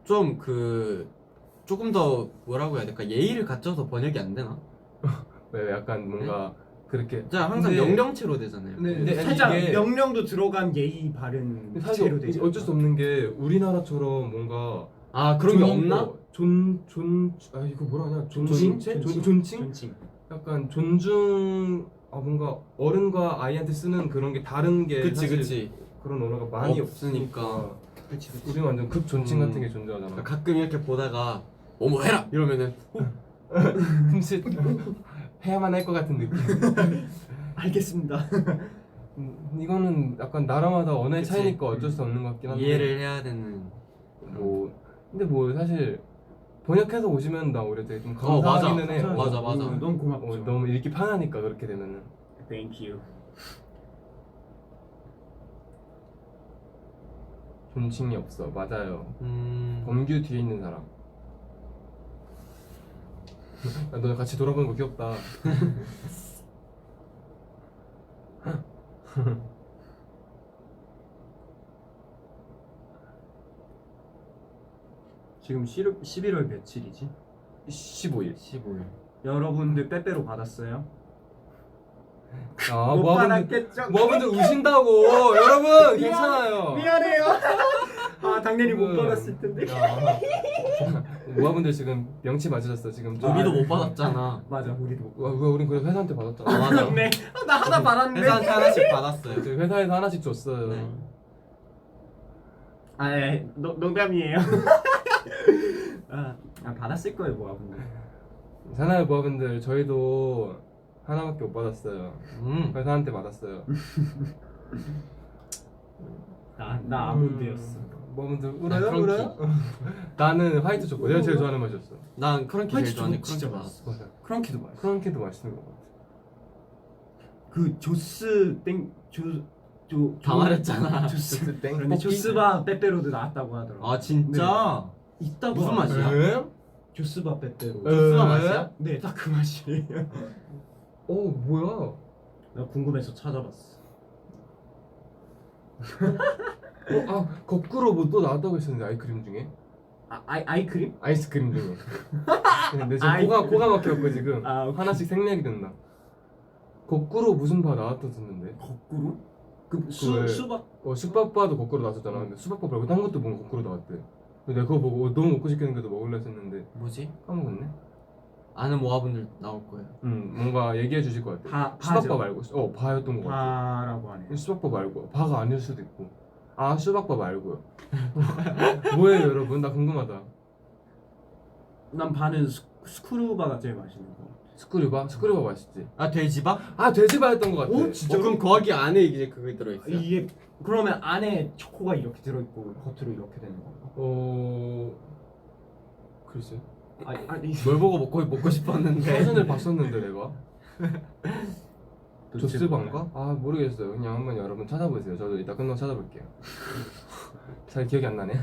좀 조금 더 뭐라고 해야 될까 예의를 갖춰서 번역이 안 되나? 왜 약간 뭔가 그렇게. 자 항상 근데- 명령체로 되잖아요. 근데 살짝 이게- 명령도 들어간 예의 바른 체로 사실 되지. 어쩔 수 없는 게 우리나라처럼 뭔가 아 그런 게 존- 없나? 이거 뭐라 하냐 존칭? 존칭? 존칭. 약간 존중 뭔가 어른과 아이한테 쓰는 그런 게 다른 게 그치 사실 그치. 그런 언어가 많이 없으니까. 없으니까 그치 그치. 우리 완전 극존칭 음. 같은 게 존재하잖아. 가끔 이렇게 보다가 어머 해라 이러면은 흠칫 해야만 할 것 같은 느낌. 알겠습니다. 이거는 약간 나라마다 언어의 그치. 차이니까 어쩔 수 없는 것 같긴 한데 이해를 해야 되는. 근데 뭐 사실 번역해서 오시면 나 오히려 되게 좀 맞아. 감사하기는 해. 맞아, 맞아. 너무 고맙죠. 너무 읽기 편하니까 그렇게 되면은. Thank you. 존칭이 없어. 맞아요. 범규 뒤에 있는 사람. 너 같이 돌아보는 거 귀엽다. 지금 11월 며칠이지? 15일. 15일. 여러분들 빼빼로 받았어요? 아, 못 모아분들 받았겠죠? 모아분들 우신다고. 여러분 괜찮아요. 미안해요. 아 당연히 못 받았을 텐데. 모아분들 지금 명치 맞으셨어 지금. 우리도 못 받았잖아. 맞아 우리도. 왜 우린 그래 회사한테 받았잖아. 아, 맞아. 네. 나 하나 받았는데. 회사한테 하나씩 받았어요. 저희 회사에서 하나씩 줬어요. 네. 농담이에요. 받았을 거예요 뭐 아버님. 사나이 모아분들 저희도 하나밖에 못 받았어요. 음. 회사한테 받았어요. 나 아몬드였어. 모아분들 난 울어요? 크런키. 울어요? 나는 화이트 초코. 내가 제일 좋아하는 맛이었어. 난 크런키 제일 화이트 좋아하는 초코 진짜 크런키 맛있어. 받았어. 맞아. 크런키도 맛있어. 크런키도 맛있는 거 같아. 그 조스 땡조 다 말했잖아. 조스 땡. 그런데 조스바 빼빼로도 나왔다고 하더라고. 아 진짜? 있다고 무슨 하더라고. 맛이야? 주스바 빼빼로. 주스바 맛이야? 네, 딱 그 맛이에요. 뭐야? 나 궁금해서 찾아봤어. 거꾸로 뭐 또 나왔다고 했었는데 아이크림 중에 아이크림? 아이스크림 중에. 근데 지금 아이스크림. 코가 막혀갖고 지금 오케이. 하나씩 생략이 된다. 거꾸로 무슨 바 나왔었는데? 거꾸로? 왜? 수박. 쑥밥바도 거꾸로 나왔었잖아. 근데 쑥밥바 말고 딴 것도 뭔가 거꾸로 나왔대. 근데 내가 그거 보고 너무 먹고 싶겠는데도 먹으려 했었는데 뭐지? 까먹었네. 아는 모아분들 나올 거예요. 뭔가 얘기해 주실 것 같아. 수박바 바죠. 말고 바였던 것 같아. 바라고 하네요. 수박바 말고 바가 아닐 수도 있고. 수박바 말고요. 뭐예요 여러분? 나 궁금하다. 난 바는 스크루바가 제일 맛있는 거. 스크류바? 스크류바 맛있지. 돼지밥? 돼지바였던 것 같아. 오, 진짜? 그럼 거기 안에 이제 그게 들어있어요? 이게 그러면 안에 초코가 이렇게 들어있고 겉으로 이렇게 되는 건가? 글쎄. 아니 뭘 보고 먹고 싶었는데. 사진을 봤었는데 내가. 도대체 조스바인가? 모르겠어요. 그냥 한번 여러분 찾아보세요. 저도 이따 끝나고 찾아볼게요. 잘 기억이 안 나네.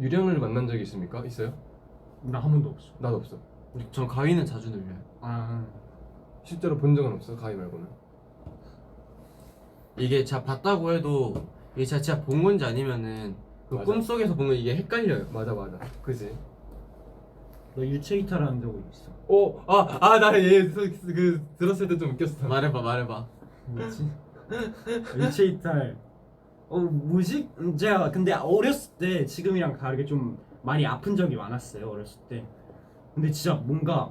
유령을 만난 적이 있습니까? 있어요? 나 한 번도 없어. 나도 없어. 전 가위는 자주 눌려요. 실제로 본 적은 없어. 가위 말고는. 이게 제가 봤다고 해도 이게 제가 진짜 본 건지 아니면은 그 맞아. 꿈속에서 본 건 이게 헷갈려요. 맞아. 그지? 너 유체 이탈하는 적 있어? 나 얘 들었을 때 좀 웃겼어. 말해봐. 뭐지? 유체 이탈. 뭐지? 제가 근데 어렸을 때 지금이랑 다르게 좀 많이 아픈 적이 많았어요. 어렸을 때. 근데 진짜 뭔가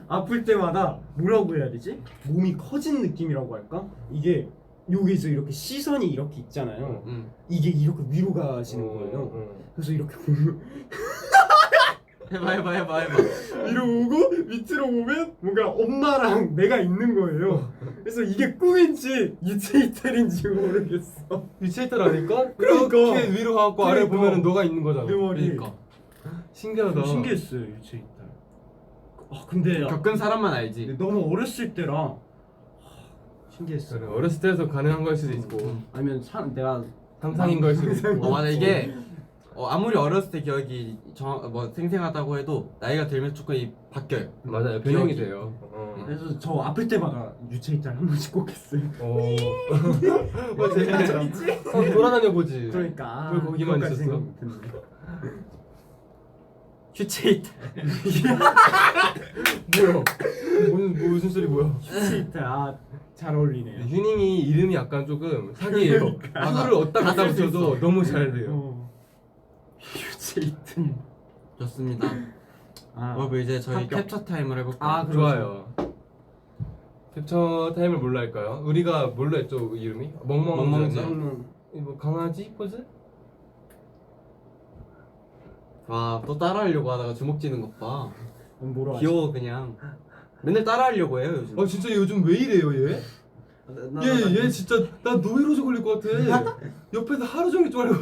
아플 때마다 뭐라고 해야 되지? 몸이 커진 느낌이라고 할까? 이게 여기서 이렇게 시선이 이렇게 있잖아요. 이게 이렇게 위로 가시는 거예요. 그래서 이렇게 보면 해봐. 위로 오고 밑으로 오면 뭔가 엄마랑 내가 있는 거예요. 그래서 이게 꿈인지 유체 이탈인지 모르겠어. 유체이탈 아닐까? 그러니까. 그렇게 위로 가고 아래 그러니까. 보면은 너가 있는 거잖아. 내 머리. 그러니까 신기하다. 신기했어요 유체 이탈. 근데 겪은 사람만 알지. 너무 어렸을 때라 신기했어. 그래, 어렸을 때에서 가능한 걸 수도 있고 아니면 내가 상상인 걸 수도 있고. 맞아 이게 아무리 어렸을 때 기억이 생생하다고 해도 나이가 들면 조금 바뀌어요. 맞아요. 변형이 기억이. 돼요. 그래서 저 아플 때마다 유체 이탈 한 번씩 꼭 했어요. 재밌다. 돌아다녀 보지. 그러니까 왜 거기만 그것까지 있었어? 생각 못했네. 휴체 이탈. 뭐야? 무슨 소리 뭐야? 유체 이탈 잘 어울리네요. 휴닝이 이름이 약간 조금 사기예요. 맞아. 수를 얻다 갖다 쓸수 붙여도 있어. 너무 잘 돼요. 유체 이탈. 좋습니다. 여러분 이제 저희 합격. 캡처 타임을 해볼까요? 좋아요. 캡처 타임을 뭘로 할까요? 우리가 뭘로 했죠? 그 이름이? 멍멍지. 뭐 강아지 포즈? 또 따라하려고 하다가 주먹 쥐는 것 봐. 뭐라 하지? 귀여워 그냥. 맨날 따라하려고 해요 요즘. 진짜 요즘 왜 이래요 얘? 얘 진짜 나 노이로제 걸릴 것 같아. 옆에서 하루 종일 쪼아려.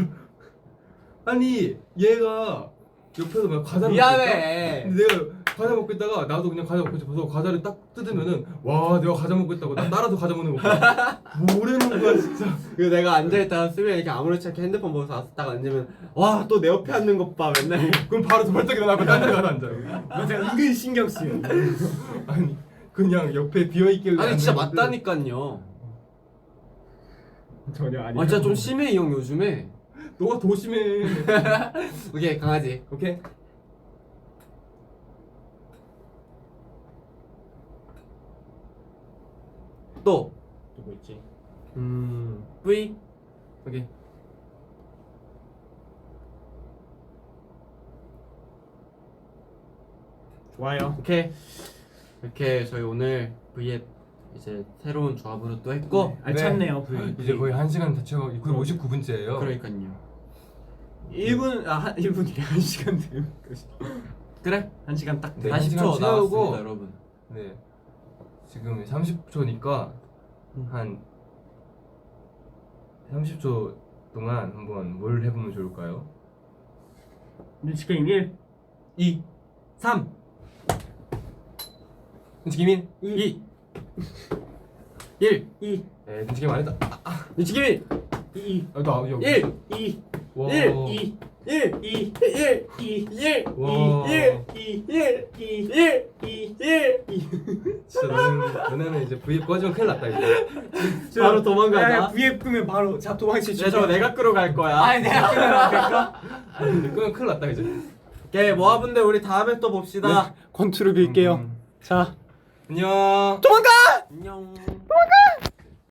아니 얘가 옆에서 막 과자 먹고 있다? 미안해. 근데 내가 과자 먹고 있다가 나도 그냥 과자 먹고 싶어서 과자를 딱 뜯으면은 와 내가 과자 먹고 있다고 나 따라서 과자 먹는 거 봐. 뭐라는 거야 진짜. 그리고 내가 앉아있다가 쓰면 이렇게 아무렇지 않게 핸드폰 보면서 딱 앉으면 와 또 내 옆에 앉는 것 봐 맨날. 그럼 바로 벌떡 일어나고 딴 데 가서 앉아요. 맞아 은근 신경 쓰여. 아니 그냥 옆에 비어있길래 아니 진짜 앉았는데 맞다니깐요. 전혀 아니야. 진짜 좀 심해 이 형 요즘에. 너가 더 심해. 오케이 강아지. 오케이? 또 뭐 있지? V. 오케이. 좋아요. 오케이. 이렇게 저희 오늘 V앱 이제 새로운 조합으로 또 했고. 알찼네요. 이제 거의 1시간 다 채워. 거의 59분째예요. 그러니까요. 1분 1분이래 1시간 되면 그래? 1시간 딱 네, 40초 1시간 채우고. 나왔습니다 여러분. 네. 지금 30초니까 한 30초 동안 한번 뭘 해보면 좋을까요? 눈치 게임 1 2 3 김인 2 1 2 에 눈치게 말했다. 미치기 2 나 여기 1 2 와. 1 2 1 2 1 2 1 와. 1 2 1 2 1 2 1 진짜 너네는 이제 V앱 꺼지면 큰일 났다 이제. 바로 도망가자. V앱 끄면 바로 자 도망칠 수 야 저거 내가 끌어 갈 거야. 아니 내가 끄면 안 될까? 끄면 큰일 났다 이제. 오케이 모아분들 우리 다음에 또 봅시다. 권투를 빌게요. 자 안녕. 도망가! 안녕.